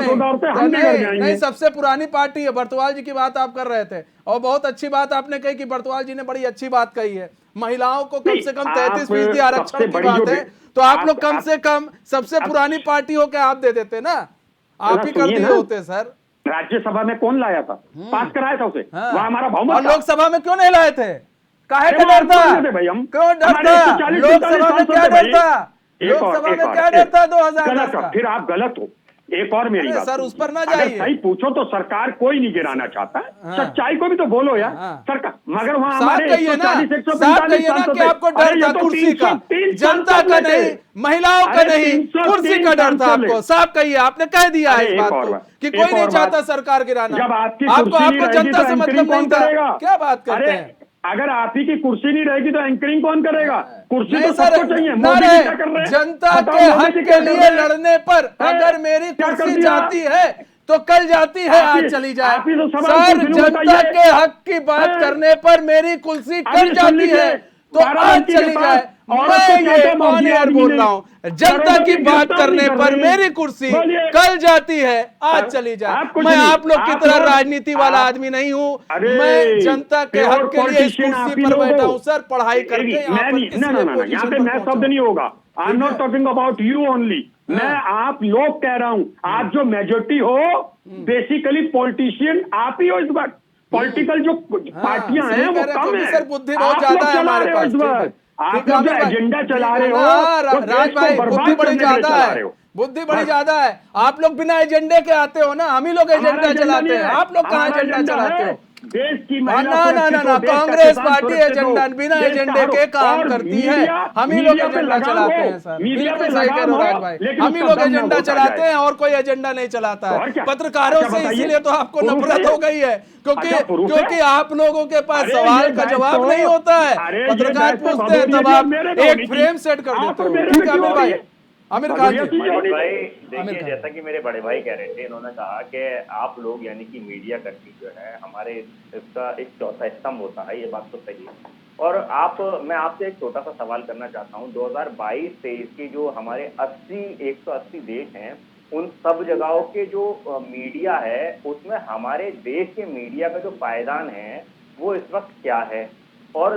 A: नहीं, सबसे पुरानी पार्टी है। बर्तवाल जी की बात आप कर रहे थे और बहुत अच्छी बात आपने कही कि बर्तवाल जी ने बड़ी अच्छी बात कही है, महिलाओं को कम से कम 33% आरक्षण की बात है, तो आप लोग कम से कम सबसे पुरानी पार्टी हो क्या आप दे देते ना, आप ही कर दिए होते सर।
C: राज्यसभा में कौन लाया था, पास कराया था उसे, वह हमारा बहुमत।
A: और लोकसभा में क्यों नहीं लाए थे? काहे का डर था? क्यों डर था? लोकसभा में क्या डर था? लोकसभा में क्या डर था 2010 का?
C: फिर आप गलत हो। एक और मेरी बात
A: सर, उस पर ना जाइए।
C: सही पूछो तो सरकार कोई नहीं गिराना चाहता, सच्चाई को भी तो बोलो यार। सरकार, मगर वहाँ हमारे
A: कि आपको डर था कुर्सी का, जनता का नहीं, महिलाओं का नहीं, कुर्सी का डर था आपको। साफ कहिए, आपने कह दिया है इस बात को कि कोई नहीं चाहता सरकार गिराना, आपको जनता से मतलब नहीं था। क्या बात करते हैं?
C: अगर आप ही की कुर्सी नहीं रहेगी तो एंकरिंग कौन करेगा? कुर्सी तो
A: सर
C: सबको चाहिए।
A: जनता के हक के लिए लड़ने पर अगर मेरी कुर्सी जाती है तो कल जाती है, आज चली जाए। सर, जनता के हक की बात करने पर मेरी कुर्सी कल जाती है तो आज चली जाए। मैं ये ऑन एयर बोल रहा हूं, जनता की बात करने पर मेरी कुर्सी कल जाती है, आज चली जाए। मैं आप लोग की तरह राजनीति वाला आदमी नहीं हूं, मैं जनता के हक के लिए इस कुर्सी पर बैठा हूं सर, पढ़ाई करके यहाँ
C: पे मैं शब्द नहीं होगा। I am not talking about you only, मैं आप लोग कह रहा हूं। आप जो मेजोरिटी हो, बेसिकली पॉलिटिशियन आप ही हो इस वक्त। पॉलिटिकल जो पार्टियां हैं वो कम है,
A: सर बुद्धि बहुत ज्यादा है हमारे पास।
C: आप लोग जो एजेंडा चला रहे हो,
A: राज भाई बुद्धि बड़ी ज्यादा है, बुद्धि बड़ी ज्यादा है। आप लोग बिना एजेंडे के आते हो ना, हम ही लोग एजेंडा चलाते हैं, आप लोग कहाँ एजेंडा चलाते हो?
C: देश की
A: ना कांग्रेस पार्टी एजेंडा बिना एजेंडे के काम करती है, हम ही लोग एजेंडा चलाते हैं सर। बिल्कुल सही कह रहे हो राज भाई, हम ही लोग एजेंडा चलाते हैं और कोई एजेंडा नहीं चलाता है। पत्रकारों से इसीलिए तो आपको नफरत हो गई है, क्योंकि आप लोगों के पास सवाल का जवाब नहीं होता है। पत्रकार पूछते हैं तब आप एक फ्रेम सेट कर देते हो। ठीक है आमिर भाई, आमिर खान जी।
G: भाई देखिए, जैसा कि मेरे बड़े भाई कह रहे थे, इन्होंने कहा कि आप लोग यानी कि मीडिया कर्मी जो है हमारे इसका एक चौथा स्तंभ होता है, ये बात तो सही है। और मैं आपसे एक छोटा सा सवाल करना चाहता हूँ। 2022-23 की जो हमारे 180 देश हैं, उन सब जगहों के जो मीडिया है, उसमें हमारे देश के मीडिया का जो पायदान है वो इस वक्त क्या है, और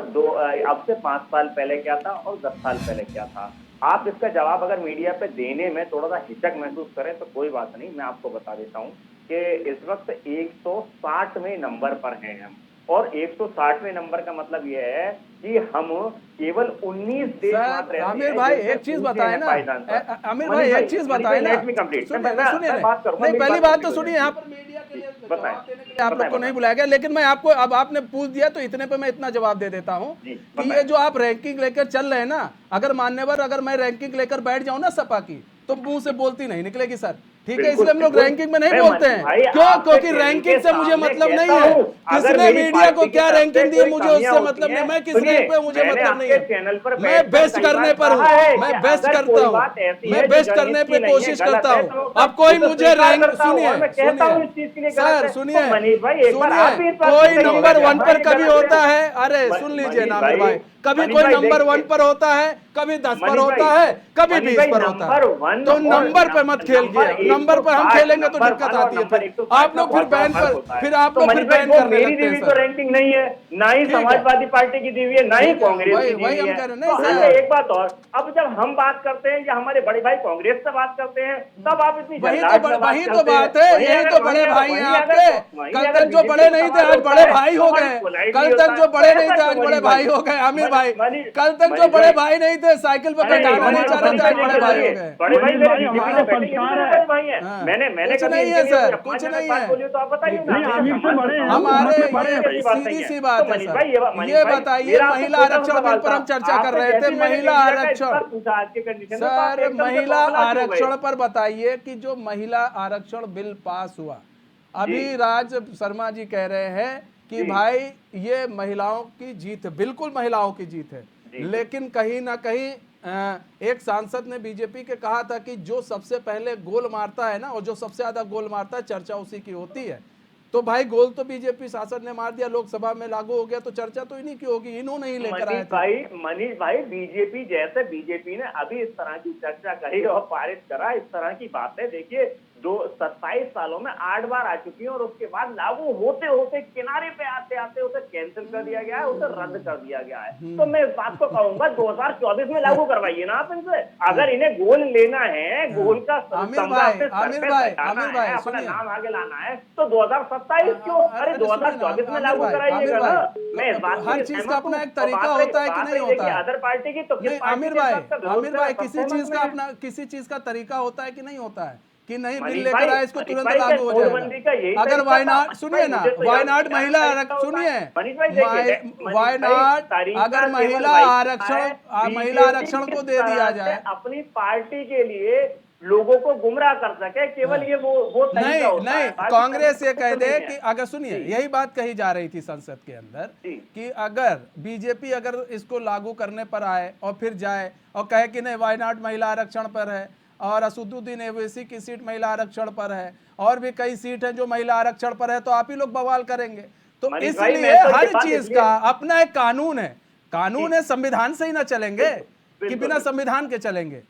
G: अब से 5 साल पहले क्या था और 10 साल पहले क्या था? आप इसका जवाब अगर मीडिया पे देने में थोड़ा सा हिचक महसूस करें तो कोई बात नहीं, मैं आपको बता देता हूं कि इस वक्त 160वें नंबर पर हैं हम, और 160वें नंबर का मतलब यह है कि हम केवल 19 देश मात्र।
A: आमिर भाई एक चीज बताए ना, आमिर भाई एक चीज बताए ना, नहीं पहली बात तो सुनिए, यहाँ पर मीडिया के लिए जवाब देने के लिए आप लोग को नहीं बुलाया गया, लेकिन मैं आपको, अब आपने पूछ दिया तो इतने पे मैं इतना जवाब दे देता हूँ कि ये जो आप रैंकिंग लेकर चल रहे हैं ना, अगर मान्यवर, अगर मैं रैंकिंग लेकर बैठ जाऊं ना सपा की, तो मुंह से बोलती नहीं निकलेगी सर। ठीक है, इसलिए हम लोग रैंकिंग में नहीं बोलते हैं। क्यों? क्योंकि रैंकिंग से मुझे मतलब नहीं है, किसने मीडिया को क्या रैंकिंग दी मुझे उससे मतलब नहीं, मैं किस रैंक पे मुझे मतलब नहीं है। मैं बेस्ट करने पर हूँ, मैं बेस्ट करता हूँ, मैं बेस्ट करने पे कोशिश करता हूँ। अब कोई मुझे रैंक, सुनिए सर, सुनिए, कोई नंबर 1 पर कभी होता है, अरे सुन लीजिए ना आमिर भाई, कभी कोई नंबर 1 पर होता है, कभी 10 पर होता है, कभी 20 पर होता है। तो नंबर पे मत खेलिए, नंबर पर हम खेलेंगे तो दिक्कत आती है। फिर आप लोग फिर बैन पर, फिर आप लोग फिर बैन करने लगते हैं।
G: तो रैंकिंग नहीं है, ना ही समाजवादी पार्टी की दी हुई है, ना ही कांग्रेस की दी हुई है। एक बात और, अब जब हम बात करते हैं या हमारे बड़े भाई कांग्रेस से बात करते हैं, तब आप इतनी
A: वही तो बात है, यही तो बड़े भाई हैं आपके। कल तक जो बड़े नहीं थे आज बड़े भाई हो गए, कल तक जो बड़े नहीं थे आज बड़े भाई हो गए। आमिर भाई, कल तक जो बड़े भाई नहीं थे, साइकिल पर बैठाना नहीं चाह रहे थे, आज बड़े भाई हो गए।
G: बड़े भाई हमारा संस्कार है। मैंने
A: कुछ नहीं है सर, कुछ नहीं है,
G: तो आप बताइए ना।
A: हमारे सीधी सी बात है सर, ये बताइए, महिला आरक्षण बिल पर हम चर्चा कर रहे थे, महिला आरक्षण सर, महिला आरक्षण पर बताइए कि जो महिला आरक्षण बिल पास हुआ, अभी राज शर्मा जी कह रहे हैं कि भाई ये महिलाओं की जीत है, बिल्कुल महिलाओं की जीत है, लेकिन कहीं ना कहीं एक सांसद ने बीजेपी के कहा था कि जो सबसे पहले गोल मारता है ना, और जो सबसे ज्यादा गोल मारता है, चर्चा उसी की होती है। तो भाई गोल तो बीजेपी सांसद ने मार दिया, लोकसभा में लागू हो गया, तो चर्चा तो इन्हीं की होगी, इन्होंने ही लेकर आए थे।
G: मनीष भाई, बीजेपी ने अभी इस तरह की चर्चा कही और पारित करा, इस तरह की बातें देखिए 27 सालों में 8 बार आ चुकी है, और उसके बाद लागू होते होते किनारे पे आते आते उसे कैंसिल कर दिया गया है, उसे रद्द कर दिया गया है। तो मैं इस बात को कहूंगा 2024 में लागू करवाइए ना आप इनसे, अगर इन्हें गोल लेना है, गोल का
A: आमिर भाई
G: अपना नाम आगे लाना है, तो 2027 क्यों, अरे 2024 में लागू कराइएगा ना। मैं इस बात,
A: हर चीज का अपना एक तरीका होता है कि नहीं होता है
G: अदर पार्टी की, तो
A: आमिर भाई किसी चीज का अपना, किसी चीज का तरीका होता है कि नहीं होता है, कि नहीं बिल लेकर आए इसको तुरंत लागू हो जाएगा। अगर वायनाड, सुनिए ना, वायनाड महिला आरक्षण, सुनिए वायनाड, अगर महिला आरक्षण को दे दिया जाए,
G: अपनी पार्टी के लिए लोगों को गुमराह कर सके, केवल ये वो
A: नहीं, कांग्रेस ये कह दे कि अगर, सुनिए, यही बात कही जा रही थी संसद के अंदर कि अगर बीजेपी अगर इसको लागू करने पर आए और फिर जाए और कहे कि नहीं वायनाड महिला आरक्षण पर है, और असदुद्दीन ओवैसी की सीट महिला आरक्षण पर है, और भी कई सीट हैं जो महिला आरक्षण पर है, तो आप ही लोग बवाल करेंगे। तो इसलिए हर चीज का अपना एक कानून है, कानून है, संविधान से ही ना चलेंगे कि बिना संविधान के चलेंगे,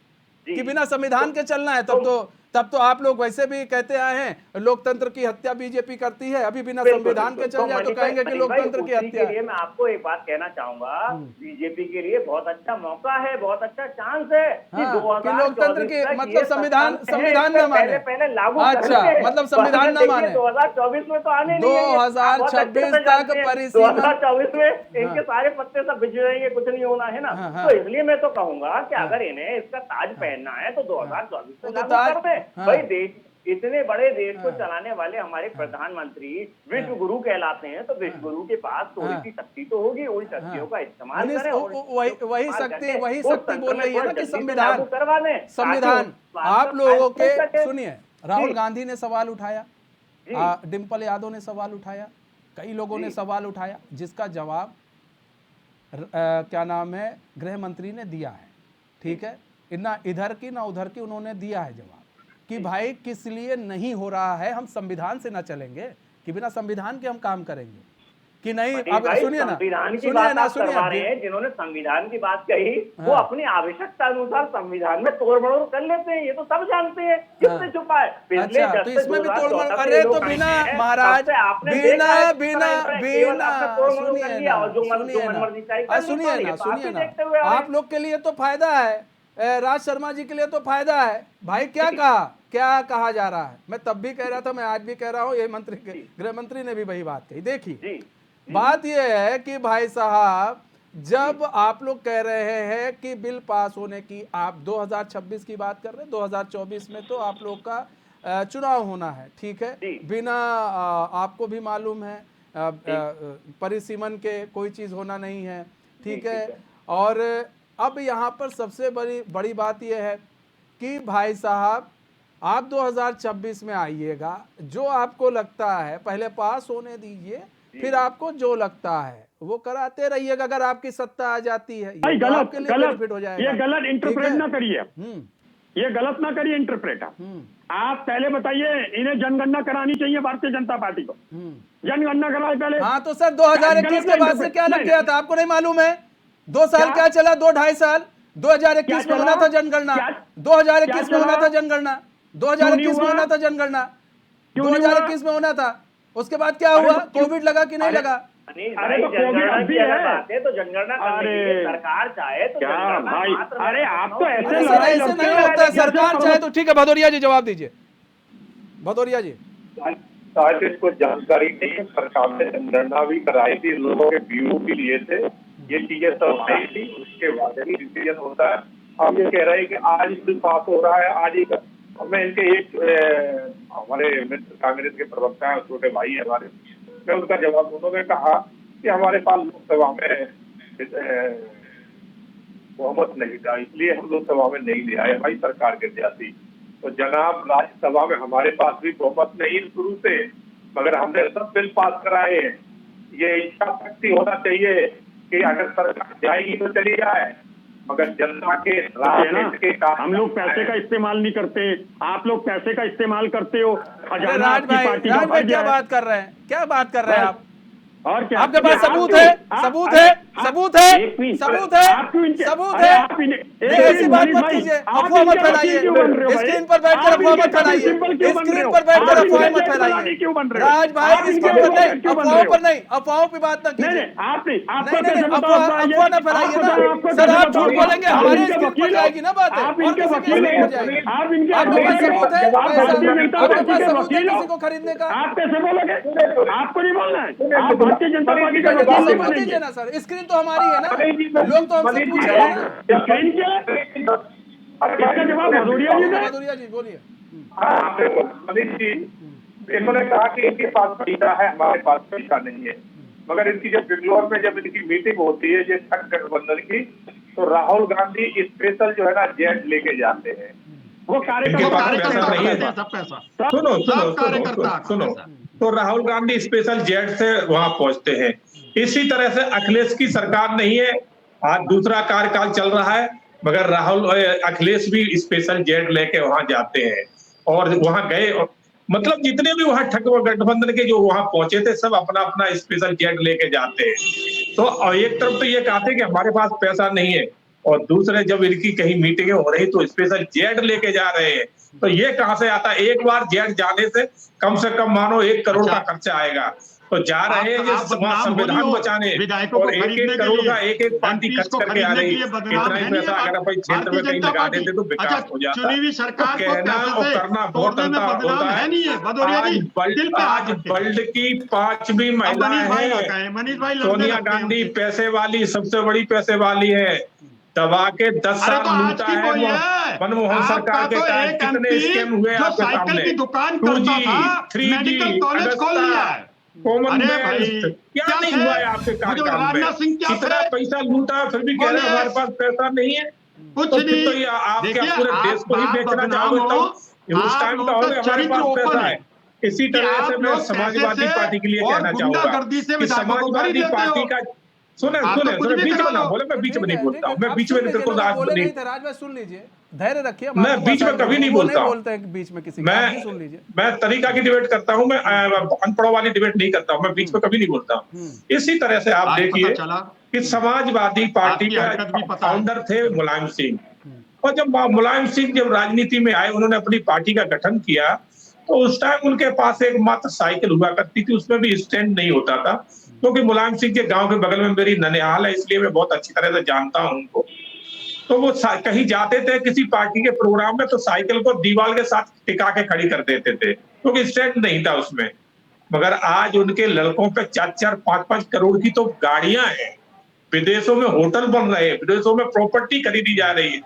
A: कि बिना संविधान के चलना है। तब तो आप लोग वैसे भी कहते आए हैं लोकतंत्र की हत्या बीजेपी करती है, अभी बिना संविधान के चल जाए तो कहेंगे कि लोकतंत्र की हत्या है।
G: मैं आपको एक बात कहना चाहूंगा, बीजेपी के लिए बहुत अच्छा मौका है, बहुत अच्छा चांस है कि
A: लोकतंत्र की मतलब संविधान न माने,
G: पहले लागू।
A: अच्छा, मतलब संविधान न माने,
G: 2024 में तो आने
A: 2026 तक परिसीमा,
G: 2024 में इनके सारे पत्ते सब बिछ जाएंगे, कुछ नहीं होना है ना। तो इसलिए मैं तो कहूंगा कि अगर इन्हें इसका ताज पहनना है तो 2024 में लागू कर दे। भाई देश, इतने बड़े देश को चलाने वाले हमारे प्रधानमंत्री विश्व गुरु कहलाते हैं, तो विश्व गुरु के पास थोड़ी सी शक्ति तो होगी, उन शक्तियों का इस्तेमाल करें।
A: वही शक्ति बोल रही है ना कि संविधान
G: करवा दें।
A: संविधान आप लोगों के सुनिए, राहुल गांधी ने सवाल उठाया, डिम्पल यादव ने सवाल उठाया, कई लोगों ने सवाल उठाया, जिसका जवाब क्या नाम है गृह मंत्री ने दिया है। ठीक है, ना इधर की ना उधर की उन्होंने दिया है जवाब कि भाई किस लिए नहीं हो रहा है, हम संविधान से ना चलेंगे कि बिना संविधान के हम काम करेंगे कि नहीं। अब सुनिए ना,
G: सुनिए, जिन्होंने संविधान की बात कही वो अपनी आवश्यकता अनुसार संविधान में तोड़ मरोड़ कर लेते हैं, ये तो सब जानते हैं, किससे छुपा है।
A: अच्छा, तो इसमें भी तोड़ मरोड़, अरे तो बिना महाराज सुनिए ना, आप लोग के लिए तो फायदा है, राज शर्मा जी के लिए तो फायदा है। भाई क्या कहा जा रहा है, मैं तब भी कह रहा था, मैं आज भी कह रहा हूं, ये मंत्री गृह मंत्री ने भी वही बात कही। देखिए बात यह है कि भाई साहब, जब आप लोग कह रहे हैं कि बिल पास होने की, आप 2026 की बात कर रहे हैं, 2024 में तो आप लोग का चुनाव होना है। ठीक है, बिना आपको भी मालूम है परिसीमन के कोई चीज होना नहीं है। ठीक है, और अब यहाँ पर सबसे बड़ी बात यह है कि भाई साहब आप 2026 में आइएगा, जो आपको लगता है पहले पास होने दीजिए, फिर आपको जो लगता है वो कराते रहिएगा। अगर आपकी सत्ता आ जाती है ये तो आपके लिए बेनिफिट हो जाएगा।
E: ये गलत इंटरप्रेट ना करिए, ये गलत ना करिए इंटरप्रेट। आप पहले बताइए, इन्हें जनगणना करानी चाहिए भारतीय जनता पार्टी को, जनगणना कराए पहले।
A: हाँ तो सर 2021 के बाद से क्या लग गया था, आपको नहीं मालूम है? 2 साल क्या चला, 2-2.5 साल। 2021 में होना था जनगणना, 2021 में होना था जनगणना, 2021 में होना था जनगणना, 2021 में होना था। उसके बाद क्या हुआ, कोविड लगा कि नहीं लगा?
E: अरे तो कोविड अभी है
G: तो जनगणना करने के लिए सरकार चाहे तो
E: क्या भाई, अरे आप तो ऐसे
A: नहीं होता है, सरकार चाहे तो। ठीक है, भदौरिया जी जवाब दीजिए। भदौरिया जी,
E: शायद इसको जानकारी नहीं है, सरकार ने जनगणना भी कराई थी, लोगों के व्यू भी लिए थे, ये चीजें सब आई थी, उसके बाद ही डिसीजन होता है। हम ये कह रहे हैं कि आज बिल पास हो रहा है, आज ही मैं इनके एक हमारे मित्र कांग्रेस के प्रवक्ता है, छोटे भाई है हमारे, मैं उनका जवाब, उन्होंने कहा कि हमारे पास लोकसभा में बहुमत नहीं था, इसलिए हम लोकसभा में नहीं ले आए भाई सरकार गिर जाती। तो जनाब, राज्यसभा में हमारे पास भी बहुमत नहीं शुरू से, मगर हमने सब बिल पास कराए। ये इच्छा शक्ति होना चाहिए कि अगर सरकार जाएगी तो चली जाए, मगर जनता के राजनीति के कारण
H: हम लोग पैसे का इस्तेमाल नहीं करते, आप लोग पैसे का इस्तेमाल करते हो।
A: राज भाई क्या बात कर रहे हैं, क्या बात कर रहे हैं आप?
H: और क्या
A: आपके पास सबूत है? सबूत है, सबूत है, सबूत है, सबूत है। ऐसी बात मत कीजिए, अफवाह मत फैलाइए, स्क्रीन पर बैठकर अफवाह मत फैलाइए, स्क्रीन पर बैठकर अफवाह मत फैलाइए। राज भाई स्क्रीन पर नहीं, अफवाहों पर नहीं, अफवाहों की बात ना कीजिए, अफवाह ना फैलाइए ना सर। आप झूठ बोलेंगे, हमारी स्क्रीन पर जाएगी ना बात, और किसी की स्क्रीन पर जाएगी। आपके पास सबूत है, आपके पास सबूत है किसी को खरीदने का?
H: आप कैसे बोलोगे? आपको नहीं बोलना है, भारतीय जनता पार्टी का
A: सबूत दीजिए ना सर। स्क्रीन तो हमारी है ना, लोग तो हमसे पूछ रहे हैं।
H: स्क्रीन क्या, इसका जवाब भदौरिया जी ने।
A: भदौरिया जी बोलिए।
E: मनीष जी, इन्होंने कहा कि इनके पास पैसा है, हमारे पास पैसा नहीं है, मगर इनकी जब बेंगलोर में जब इनकी मीटिंग होती है ये गठबंधन की, तो राहुल गांधी स्पेशल जो है ना जेट लेके जाते हैं।
H: वो कार्यकर्ता नहीं है,
I: सुनो, तो राहुल गांधी स्पेशल जेट से वहां पहुंचते हैं। इसी तरह से अखिलेश की सरकार नहीं है, आज दूसरा कार्यकाल चल रहा है, मगर अखिलेश भी स्पेशल जेट लेके वहां जाते हैं और वहां गए। मतलब जितने भी वहां गठबंधन के जो वहां पहुंचे थे सब अपना अपना स्पेशल जेट लेके जाते हैं। तो और एक तरफ तो ये कहते कि हमारे पास पैसा नहीं है, और दूसरे जब इनकी कहीं मीटिंगें हो रही तो स्पेशल जेट लेके जा रहे हैं। तो ये कहां से आता है? एक बार जेट जाने से कम मानो 1 करोड़ का खर्चा आएगा। तो जा रहे हैं ये संविधान बचाने, और 1-1 करोड़ का एक पार्टी खर्च करके आ रही है। इतना ही पैसा अगर अपन क्षेत्र में कहीं लगा देते तो विकास हो जाता। तो कहना और करना बहुत अंतर होता है। आज वर्ल्ड की 5वीं महिला है सोनिया गांधी, पैसे वाली, सबसे बड़ी पैसे वाली है। दबा के 10 साल लूटा है मनमोहन सरकार के कारण। कितने स्कैम हुए आपके सामने? 2G, 3G, कॉमनवेल्थ, क्या नहीं हुआ है आपके कार्यकाल में? कितना पैसा लूटा, फिर भी कह रहे हैं हमारे पास पैसा नहीं है। तो फिर तो ये आप क्या पूरे देश को ही बेचना चाहोगे? तब उस टाइम का होगा हमारे पास पैसा है। इसी तरह से मैं समाजवादी पार्टी के लिए कहना चाहूंगा कि समाजवादी पार्टी का सुने बीच में ना बोले, मैं बीच में नहीं बोलता हूँ, मैं बीच में
A: राज भाई सुन लीजिए, धैर्य रखिए।
I: मैं बीच में कभी नहीं बोलता,
A: बोलते हैं बीच में किसी सुन लीजिए।
I: मैं तरीका की डिबेट करता हूँ, मैं अनपढ़ों वाली डिबेट नहीं करता हूँ, मैं बीच में कभी नहीं बोलता हूँ। इसी तरह से आप देखिए कि समाजवादी पार्टी का फाउंडर थे मुलायम सिंह, और जब मुलायम सिंह जब राजनीति में आए, उन्होंने अपनी पार्टी का गठन किया, तो उस टाइम उनके पास एक मात्र साइकिल हुआ करती थी, उसमें भी स्टैंड नहीं होता था। क्योंकि मुलायम सिंह के गांव के बगल में मेरी ननिहाल है, इसलिए मैं बहुत अच्छी तरह से जानता हूं उनको। तो वो कहीं जाते थे किसी पार्टी के प्रोग्राम में, तो साइकिल को दीवार के साथ टिका के खड़ी कर देते थे, क्योंकि स्टैंड नहीं था उसमें। मगर आज उनके लड़कों पे 4-4, 5-5 करोड़ की तो गाड़ियां हैं, विदेशों में होटल बन रहे हैं, विदेशों में प्रॉपर्टी खरीदी जा रही है।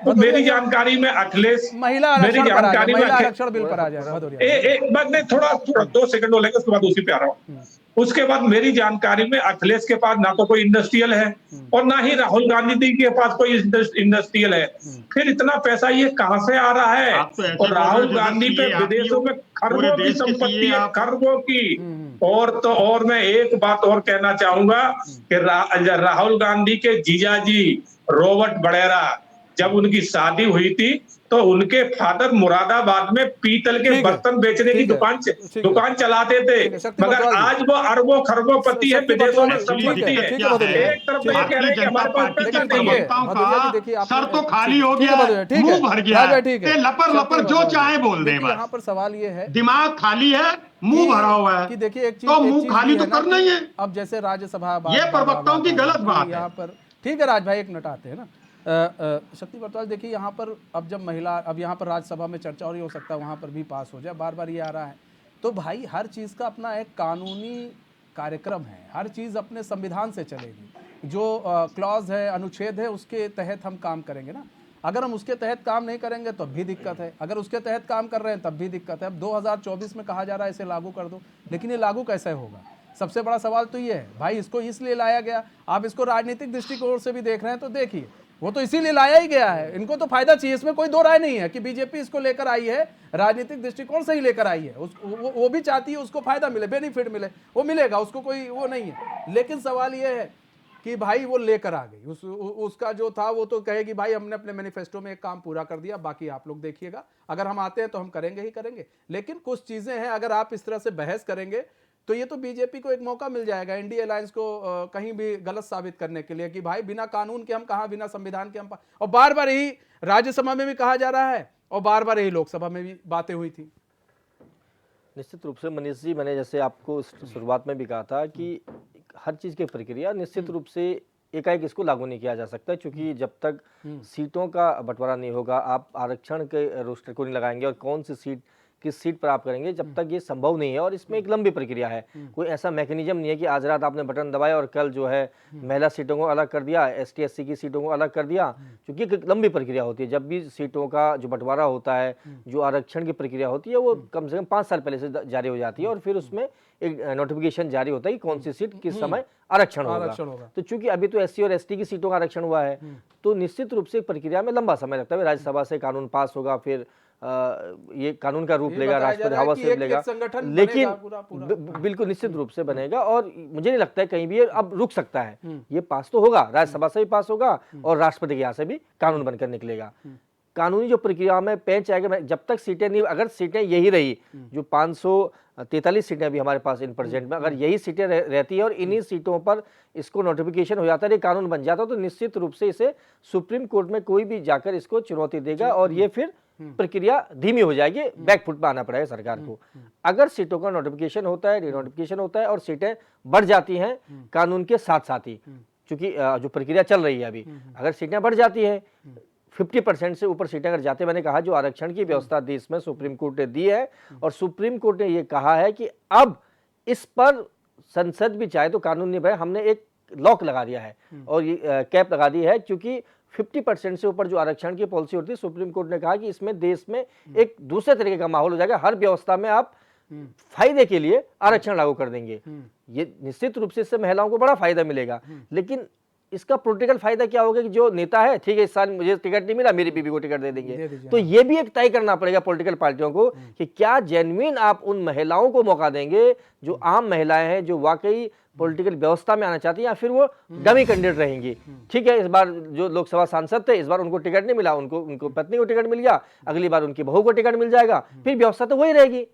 I: तो मेरी जानकारी में अखिलेश, मेरी जानकारी में
A: आरक्षण बिल पर आ जाएगा।
I: थोड़ा 2 सेकंड हो लेंगे, उसके बाद उसी पे आ रहा हूँ। उसके बाद मेरी जानकारी में अखिलेश के पास ना तो कोई इंडस्ट्रियल है, और ना ही राहुल गांधी के पास कोई इंडस्ट्रियल है। फिर इतना पैसा ये कहां से आ रहा है? और राहुल गांधी पे विदेशों में खरबों की संपत्ति है, खरबों की। और मैं एक बात और कहना चाहूंगा कि राहुल गांधी के जीजाजी रॉबर्ट वडेरा, जब उनकी शादी हुई थी, तो उनके फादर मुरादाबाद में पीतल के बर्तन बेचने की दुकान चलाते थे। मगर आज वो अरबों खरबों पति है, विदेशों में संपत्ति है। एक तरफ ये कह रहे हैं कि हमारे पास पैसा नहीं है,
J: सर तो खाली हो गया, मुंह भर गया, लपर लपर जो चाहे बोल दे।
A: यहाँ पर सवाल ये है,
J: दिमाग खाली है, मुंह भरा हुआ है,
A: कि देखिए एक चीज,
J: तो मुंह खाली तो करना ही है।
A: अब जैसे राज्यसभा,
J: ये प्रवक्ताओं की गलत बात है
A: यहाँ पर। ठीक है राज भाई, एक मिनट आते हैं ना। शक्ति बरताल, देखिए यहाँ पर अब जब महिला, अब यहाँ पर राज्यसभा में चर्चा हो रही, हो सकता है वहाँ पर भी पास हो जाए, बार बार ये आ रहा है। तो भाई हर चीज़ का अपना एक कानूनी कार्यक्रम है, हर चीज़ अपने संविधान से चलेगी। जो क्लॉज है, अनुच्छेद है, उसके तहत हम काम करेंगे ना। अगर हम उसके तहत काम नहीं करेंगे तो भी दिक्कत है, अगर उसके तहत काम कर रहे हैं तब भी दिक्कत है। अब 2024 में कहा जा रहा है इसे लागू कर दो, लेकिन ये लागू कैसे होगा? सबसे बड़ा सवाल तो ये है भाई। इसको इसलिए लाया गया, आप इसको राजनीतिक दृष्टिकोण से भी देख रहे हैं तो देखिए, वो तो इसीलिए लाया ही गया है। इनको तो फायदा चाहिए, इसमें कोई दो राय नहीं है कि बीजेपी इसको लेकर आई है राजनीतिक दृष्टिकोण से ही लेकर आई है। वो भी चाहती है उसको फायदा मिले, बेनिफिट मिले, वो मिलेगा, उसको कोई वो नहीं है। लेकिन सवाल ये है कि भाई वो लेकर आ गई, उसका जो था वो तो कहेगी भाई हमने अपने मैनिफेस्टो में एक काम पूरा कर दिया, बाकी आप लोग देखिएगा, अगर हम आते हैं तो हम करेंगे ही करेंगे। लेकिन कुछ चीजें हैं, अगर आप इस तरह से बहस करेंगे तो ये तो बीजेपी को एक मौका मिल जाएगा इंडिया अलायंस को कहीं भी गलत साबित करने के लिए कि भाई बिना कानून के हम कहां, बिना संविधान के हम। और बार बार यही राज्यसभा में भी कहा जा रहा है और बार बार यही लोकसभा में भी बातें हुई थी।
F: निश्चित रूप से मनीष जी, मैंने जैसे आपको शुरुआत में भी कहा था कि हर चीज़ की प्रक्रिया निश्चित रूप से एकाएक इसको लागू नहीं किया जा सकता, क्योंकि जब तक सीटों का बंटवारा नहीं होगा, आप आरक्षण के रोस्टर को नहीं लगाएंगे और कौन सी सीट किस सीट पर आप करेंगे, जब तक ये संभव नहीं है। और इसमें एक लंबी प्रक्रिया है, कोई ऐसा मैकेनिज्म नहीं है कि आज रात आपने बटन दबाया और कल जो है महिला सीटों को अलग कर दिया, ST SC की सीटों को अलग कर दिया, क्योंकि एक लंबी प्रक्रिया होती है। जब भी सीटों का जो बंटवारा होता है, जो आरक्षण की प्रक्रिया होती है, वो कम से कम 5 साल पहले से जारी हो जाती है और फिर उसमें एक नोटिफिकेशन जारी होता है कि कौन सी सीट किस समय आरक्षण होगा। तो चूंकि अभी तो SC और ST की सीटों का आरक्षण हुआ है, तो निश्चित रूप से प्रक्रिया में लंबा समय लगता है। राज्यसभा से कानून पास होगा, फिर ये कानून का रूप लेगा, राष्ट्रपति हवा से लेगा, लेकिन बिल्कुल निश्चित रूप से बनेगा। और मुझे नहीं लगता है कहीं भी अब रुक सकता है, ये पास तो होगा, राज्यसभा से भी पास होगा और राष्ट्रपति के यहाँ से भी कानून बनकर निकलेगा। कानूनी जो प्रक्रिया में पेंच आएगा, जब तक सीटें नहीं, अगर सीटें यही रही जो 543 सीटें अभी हमारे पास इन प्रेजेंट में, अगर यही सीटें रहती है और इन्हीं सीटों पर इसको नोटिफिकेशन हो जाता है, ये कानून बन जाता, तो निश्चित रूप से इसे सुप्रीम कोर्ट में कोई भी जाकर इसको चुनौती देगा और ये फिर प्रक्रिया धीमी हो जाएगी, बैकफुट में आना पड़ेगा सरकार को। अगर सीटों का नोटिफिकेशन होता है, रिनोटिफिकेशन होता है और सीटें बढ़ जाती हैं कानून के साथ साथ ही, क्योंकि जो प्रक्रिया चल रही है अभी, अगर सीटें बढ़ जाती हैं 50% से ऊपर सीटें अगर जाते, मैंने कहा जो आरक्षण की व्यवस्था देश में सुप्रीम कोर्ट ने दी है और सुप्रीम कोर्ट ने ये कहा है कि अब इस पर संसद भी चाहे तो कानून नहीं बने, हमने एक लॉक लगा दिया है और ये कैप लगा दी है, क्योंकि 50% से ऊपर जो आरक्षण की पॉलिसी होती है, सुप्रीम कोर्ट ने कहा कि इसमें देश में एक दूसरे तरीके का माहौल हो जाएगा, हर व्यवस्था में आप फायदे के लिए आरक्षण लागू कर देंगे। ये निश्चित रूप से इससे महिलाओं को बड़ा फायदा मिलेगा, लेकिन इसका पॉलिटिकल फायदा क्या होगा कि जो नेता है, ठीक है इस साल मुझे टिकट नहीं मिला, मेरी बीबी को टिकट दे देंगे, तो ये भी एक तय करना पड़ेगा पॉलिटिकल पार्टियों को कि क्या जेन्युइन आप उन महिलाओं को मौका देंगे जो आम महिलाएं हैं, जो वाकई पॉलिटिकल व्यवस्था में आना चाहती है, या फिर वो डमी कैंडिडेट रहेंगी। ठीक है, इस बार जो लोकसभा सांसद थे, इस बार उनको टिकट नहीं मिला, उनको पत्नी को टिकट मिल गया, अगली बार उनकी बहू को टिकट मिल जाएगा, फिर व्यवस्था तो वही रहेगी।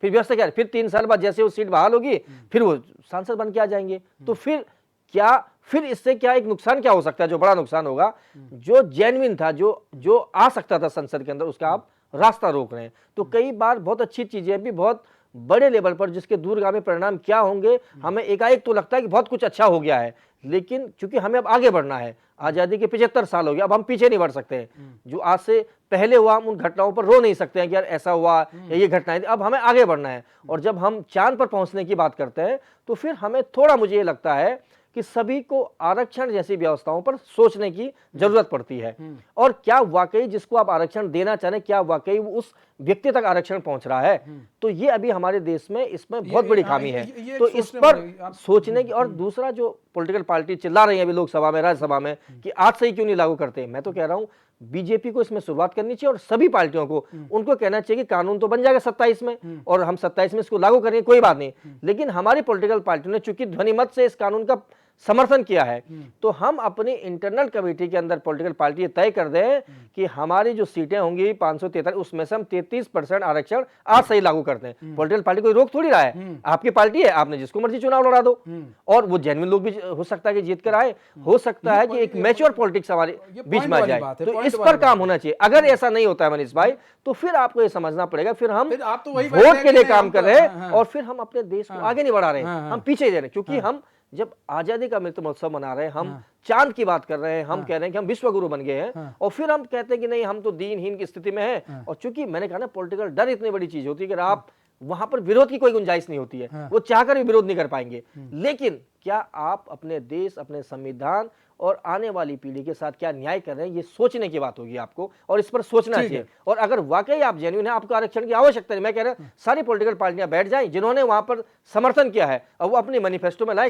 F: फिर व्यवस्था क्या है, फिर 3 साल बाद जैसे वो सीट बहाल होगी फिर वो सांसद बन के आ जाएंगे। तो फिर इससे क्या एक नुकसान क्या हो सकता है, जो बड़ा नुकसान होगा, जो जेन्युइन था, जो आ सकता था संसद के अंदर, उसका आप रास्ता रोक रहे हैं। तो कई बार बहुत अच्छी चीजें भी बहुत बड़े लेवल पर जिसके दूरगामी परिणाम क्या होंगे, हमें एकाएक तो लगता है कि बहुत कुछ अच्छा हो गया है, लेकिन क्योंकि हमें अब आगे बढ़ना है, आजादी के 75 साल हो गया, अब हम पीछे नहीं बढ़ सकते हैं। जो आज से पहले हुआ हम उन घटनाओं पर रो नहीं सकते हैं कि यार ऐसा हुआ या ये घटनाएं, अब हमें आगे बढ़ना है। और जब हम चांद पर पहुंचने की बात करते हैं तो फिर हमें थोड़ा, मुझे ये लगता है कि सभी को आरक्षण जैसी व्यवस्थाओं पर सोचने की जरूरत पड़ती है, और क्या वाकई जिसको आप आरक्षण देना चाहें, क्या वाकई वो उस व्यक्ति तक आरक्षण पहुंच रहा है। तो ये अभी हमारे देश में इसमें बहुत बड़ी खामी है, तो इस पर सोचने की। और दूसरा, जो पॉलिटिकल पार्टी चिल्ला रही है अभी लोकसभा में, राज्यसभा में, कि आज से ही क्यों नहीं लागू करते, मैं तो कह रहा हूं बीजेपी को इसमें शुरुआत करनी चाहिए और सभी पार्टियों को उनको कहना चाहिए कि कानून तो बन जाएगा 27 में और हम 27 में इसको लागू करेंगे, कोई बात नहीं, लेकिन हमारी पॉलिटिकल पार्टियों ने चूंकि ध्वनिमत से इस कानून का समर्थन किया है, तो हम अपनी इंटरनल कमेटी के अंदर पॉलिटिकल पार्टी तय कर दें कि हमारी जो सीटें होंगी 543, उसमें से हम 33% आरक्षण आज से ही लागू करते हैं। पॉलिटिकल पार्टी कोई रोक थोड़ी रहा है, आपकी पार्टी है, आपने जिसको मर्जी चुनाव लड़ा दो, और वो जेन्युइन लोग भी हो सकता है कि जीत कर आए, हो सकता है कि एक मैच्योर पॉलिटिक्स हमारे बीच में आ जाए। तो इस पर काम होना चाहिए। अगर ऐसा नहीं होता है मनीष भाई, तो फिर आपको ये समझना पड़ेगा, फिर हम वोट के लिए काम कर रहे हैं और फिर हम अपने देश को आगे नहीं बढ़ा रहे हैं, हम पीछे दे रहे हैं। क्योंकि हम जब आजादी का अमृत महोत्सव मना रहे हैं, हम चांद की बात कर रहे हैं, हम कह रहे हैं कि हम विश्व गुरु बन गए हैं, और फिर हम कहते हैं कि नहीं हम तो दीनहीन की स्थिति में हैं। और चूंकि मैंने कहा ना, पॉलिटिकल डर इतनी बड़ी चीज होती है कि आप वहां पर विरोध की कोई गुंजाइश नहीं होती है, वो चाहकर भी विरोध नहीं कर पाएंगे। लेकिन क्या आप अपने देश, अपने संविधान और आने वाली पीढ़ी के साथ क्या न्याय कर रहे हैं, ये सोचने की बात होगी आपको, और इस पर सोचना चाहिए। और अगर वाकई आप जेन्युइन है, आपको आरक्षण की आवश्यकता नहीं, मैं कह रहा हूं सारी पॉलिटिकल पार्टियां बैठ जाएं जिन्होंने वहां पर समर्थन किया है, और वो अपनी मैनिफेस्टो में लाए।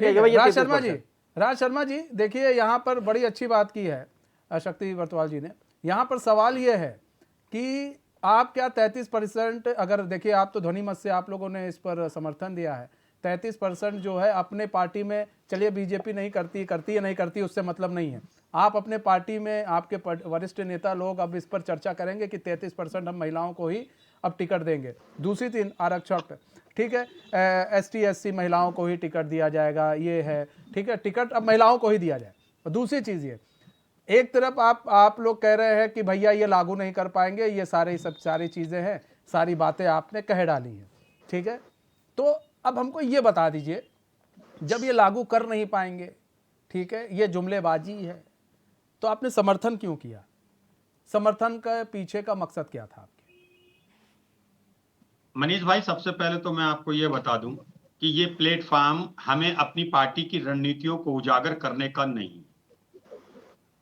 A: राज शर्मा जी, देखिए यहाँ पर बड़ी अच्छी बात की है शक्ति बरतवाल जी ने। यहाँ पर सवाल ये है कि आप क्या 33%, अगर देखिए आप तो ध्वनिमत से आप लोगों ने इस पर समर्थन दिया है, 33% जो है अपने पार्टी में, चलिए बीजेपी नहीं करती या नहीं करती उससे मतलब नहीं है, आप अपने पार्टी में आपके वरिष्ठ नेता लोग अब इस पर चर्चा करेंगे कि 33% हम महिलाओं को ही अब टिकट देंगे। दूसरी 3 आरक्षण, ठीक है, ST SC महिलाओं को ही टिकट दिया जाएगा, ये है, ठीक है, टिकट अब महिलाओं को ही दिया जाए। और दूसरी चीज़ ये, एक तरफ आप लोग कह रहे हैं कि भैया ये लागू नहीं कर पाएंगे, ये सारी चीज़ें हैं, सारी बातें आपने कह डाली हैं, ठीक है। तो अब हमको ये बता दीजिए, जब ये लागू कर नहीं पाएंगे, ठीक है, ये जुमलेबाजी है, तो आपने समर्थन क्यों किया? समर्थन के पीछे का मकसद क्या था आपके?
J: मनीष भाई, सबसे पहले तो मैं आपको ये बता दूं कि ये प्लेटफॉर्म हमें अपनी पार्टी की रणनीतियों को उजागर करने का नहीं।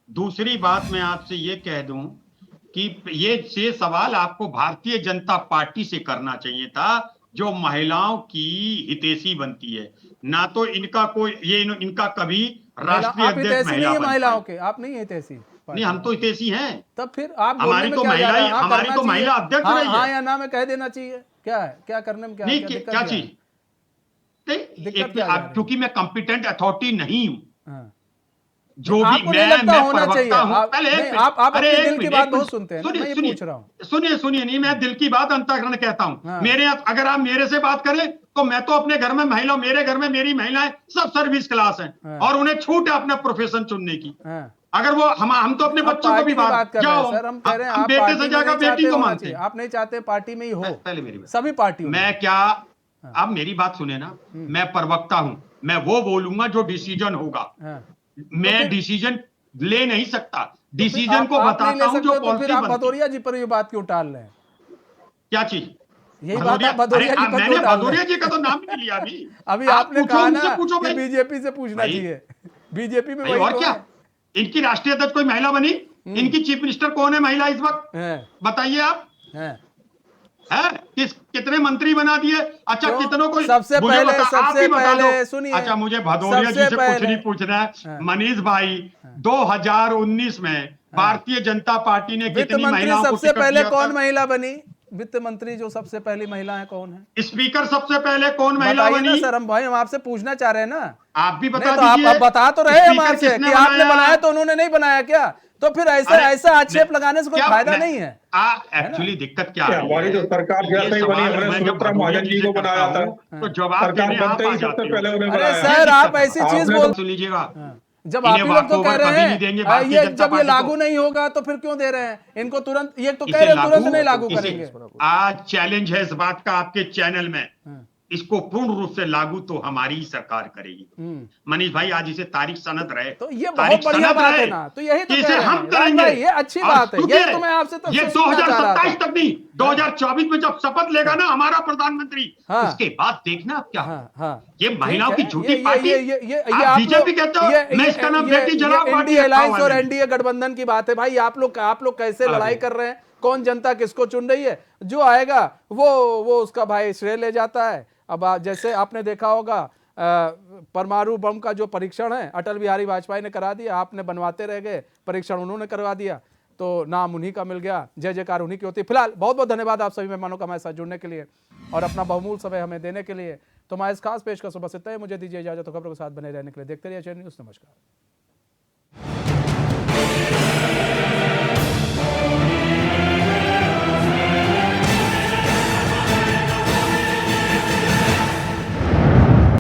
J: दूसरी बात मैं आपसे ये कह दूं कि ये सवाल आपको भारतीय जनता पार्टी से करना चाहिए था, जो महिलाओं की हितैषी बनती है, ना तो इनका कोई इनका कभी राष्ट्रीय अध्यक्ष
A: महिलाओं के, आप नहीं हितैषी?
J: नहीं, हम तो हितैषी हैं।
A: तब फिर आप
J: हमारी तो महिला अध्यक्ष रही है।
A: हाँ या ना में कह देना चाहिए। क्या है, क्या करने में क्या
J: चीज नहीं, क्योंकि मैं कॉम्पिटेंट अथॉरिटी नहीं हूं, जो भी
A: आपको नहीं लगता होना चाहिए?
J: प्रवक्ता हूं। पहले
A: नहीं, आप
J: अरे
A: अपने
J: एक
A: दिल की
J: मिनट,
A: बात
J: एक
A: बहुत
J: मिनट।
A: सुनते हैं,
J: सुनिए,
A: मैं ये
J: सुनिए,
A: पूछ रहा हूँ।
J: सुनिए नहीं, मैं दिल की बात अंतःकरण कहता हूं।
A: हाँ।
J: मेरे अगर आप मेरे से बात करें तो मैं तो अपने घर में मेरे घर में मेरी महिलाएं सब सर्विस क्लास हैं
A: हाँ।
J: और उन्हें छूट है अपना प्रोफेशन चुनने की।
A: हाँ।
J: अगर वो हम तो अपने
A: आप
J: बच्चों को
A: पार्टी
J: भी
A: की बात कर रहे हैं
J: जाओ,
A: सर, हम कह रहे हैं
J: हम
A: आप
J: बेटे
A: पार्टी
J: से
A: में
J: जाकर
A: नहीं
J: बेटी
A: चाहते
J: को
A: होना
J: मानते
A: चाहिए,
J: हैं।
A: आप नहीं चाहते पार्टी में ही हो,
J: पहले मेरी बात,
A: सभी पार्टियों में।
J: मैं क्या, आप मेरी बात सुने ना, मैं प्रवक्ता हूं, मैं वो बोलूंगा जो डिसीजन होगा।
A: हाँ।
J: मैं
A: फिर-
J: डिसीजन ले नहीं सकता,
A: तो फिर
J: डिसीजन को
A: आप नहीं
J: बताता
A: ले
J: हूं जो
A: सकते, तो फिर
J: पॉलिसी
A: आप
J: बनती है।
A: भदौरिया जी पर ये बात क्यों टाल रहे हैं?
J: क्या चीज?
A: यही बात आप भदौरिया जी पर
J: मैंने
A: क्यों टाल रहे
J: भदौरिया
A: हैं?
J: जी का तो नाम नहीं लिया अभी।
A: अभी
J: आप
A: आपने
J: पूछो,
A: कहा
J: उनसे
A: ना
J: पूछो
A: कि
J: भाई।
A: बीजेपी से पूछना
J: भाई-
A: चाहिए, बीजेपी में
J: भाई
A: वही
J: और
A: तो
J: क्या, इनकी राष्ट्रीय अध्यक्ष कोई महिला बनी? इनकी चीफ मिनिस्टर कौन है महिला इस वक्त?
A: है।
J: बताइए आप।
A: हैं।
J: है कितने मंत्री बना दिए? अच्छा,
A: क्यों?
J: कितनों को
A: सबसे
J: मुझे
A: पहले-
J: बता, आप
A: सबसे
J: ही बता
A: पहले
J: दो।
A: सुनिए,
J: अच्छा, मुझे भदौरिया जी
A: सबसे
J: से कुछ
A: पहले-
J: नहीं पूछना है।
A: हाँ।
J: मनीष भाई, 2019 में भारतीय जनता पार्टी ने
A: वित्त
J: कितनी
A: मंत्री
J: महिलाओं को
A: सबसे
J: टिकट
A: पहले
J: दिया
A: कौन
J: था?
A: महिला बनी? वित्त मंत्री जो सबसे पहली महिला है कौन है?
J: स्पीकर सबसे पहले कौन महिला
A: बताइए ना
J: बनी?
A: सर, हम आपसे पूछना चाह रहे हैं ना।
J: आप भी बता
A: नहीं तो
J: दीजिए।
A: आप बता तो रहे हम
J: स्पीकर
A: आपसे
J: किसने
A: कि आपने
J: बनाया?
A: बनाया तो उन्होंने नहीं बनाया क्या? तो फिर ऐसा
J: अरे,
A: ऐसा आक्षेप लगाने से कोई
J: क्या
A: फायदा नहीं है।
J: एक्चुअली दिक्कत क्या है?
E: हमारी तो सरकार जैसे ही बनी, हमने सुमित्रा महाजन जी को बनाया था।
J: तो जवाब
E: सरकार
J: देने आप
E: बनते
J: आ
E: ही सबसे
J: जाते
E: पहले
J: हो।
E: उन्हें
A: अरे
E: बनाया।
A: सर, आप ऐसी चीज
E: आपने
A: बोल,
J: सुन लीजिएगा,
A: जब आप ही लोग तो कह रहे
J: नहीं देंगे
A: हैं
J: भारतीय
A: ये
J: जनता
A: जब ये
J: पार्टी
A: लागू
J: को।
A: नहीं होगा तो फिर क्यों दे रहे हैं इनको तुरंत? ये तो कह
J: इसे
A: रहे हैं तुरंत नहीं
J: लागू
A: लागू करेंगे।
J: आज चैलेंज है इस बात का आपके चैनल में, इसको पूर्ण रूप से लागू तो हमारी ही सरकार करेगी। मनीष भाई, आज इसे तारीख सनद रहे,
A: तो ये
J: तारीख
A: बहुत बढ़िया
J: सनद
A: बात
J: रहे
A: है ना, तो यही तो
J: कि
A: कह
J: इसे
A: रहे हैं
J: हम
A: राज
J: करेंगे।
A: भाई, ये अच्छी
J: और
A: बात है,
J: सुनिए,
A: यही तो मैं आपसे तो
J: ये
A: सुनना चाह रहा था।
J: 2027 तक नहीं, 2024 में जब शपथ लेगा ना हमारा प्रधानमंत्री,
A: हाँ।
J: उसके बाद देखना आप क्या।
A: हाँ, हाँ।
J: ये महिलाओं की
A: ठीक है,
J: झूठी पार्टी,
A: ये
J: आप बीजेपी कहते हो, मैं इसका नाम बेटी जलाओ पार्टी
A: इंडिया
J: रखा
A: अलायंस
J: हुआ
A: और
J: है।
A: एनडीए गठबंधन की बात है भाई। आप लोग कैसे
J: अरे।
A: लड़ाई कर रहे हैं, कौन जनता किसको चुन रही है? जो आएगा वो उसका भाई श्रेय ले जाता है। अब जैसे आपने देखा होगा परमाणु बम का जो परीक्षण है अटल बिहारी वाजपेयी ने करा दिया, आपने बनवाते रह गए, परीक्षण उन्होंने करवा दिया, तो नाम उन्हीं का मिल गया, जय जयकार उन्हीं की होती है। फिलहाल बहुत बहुत धन्यवाद आप सभी मेहमानों का हमारे साथ जुड़ने के लिए और अपना बहुमूल्य समय हमें देने के लिए। तो मैं इस खास पेशकश बस इतना ही, मुझे दीजिए इजाजत, खबरों के साथ बने रहने के लिए देखते रहिए चैनल न्यूज़। नमस्कार।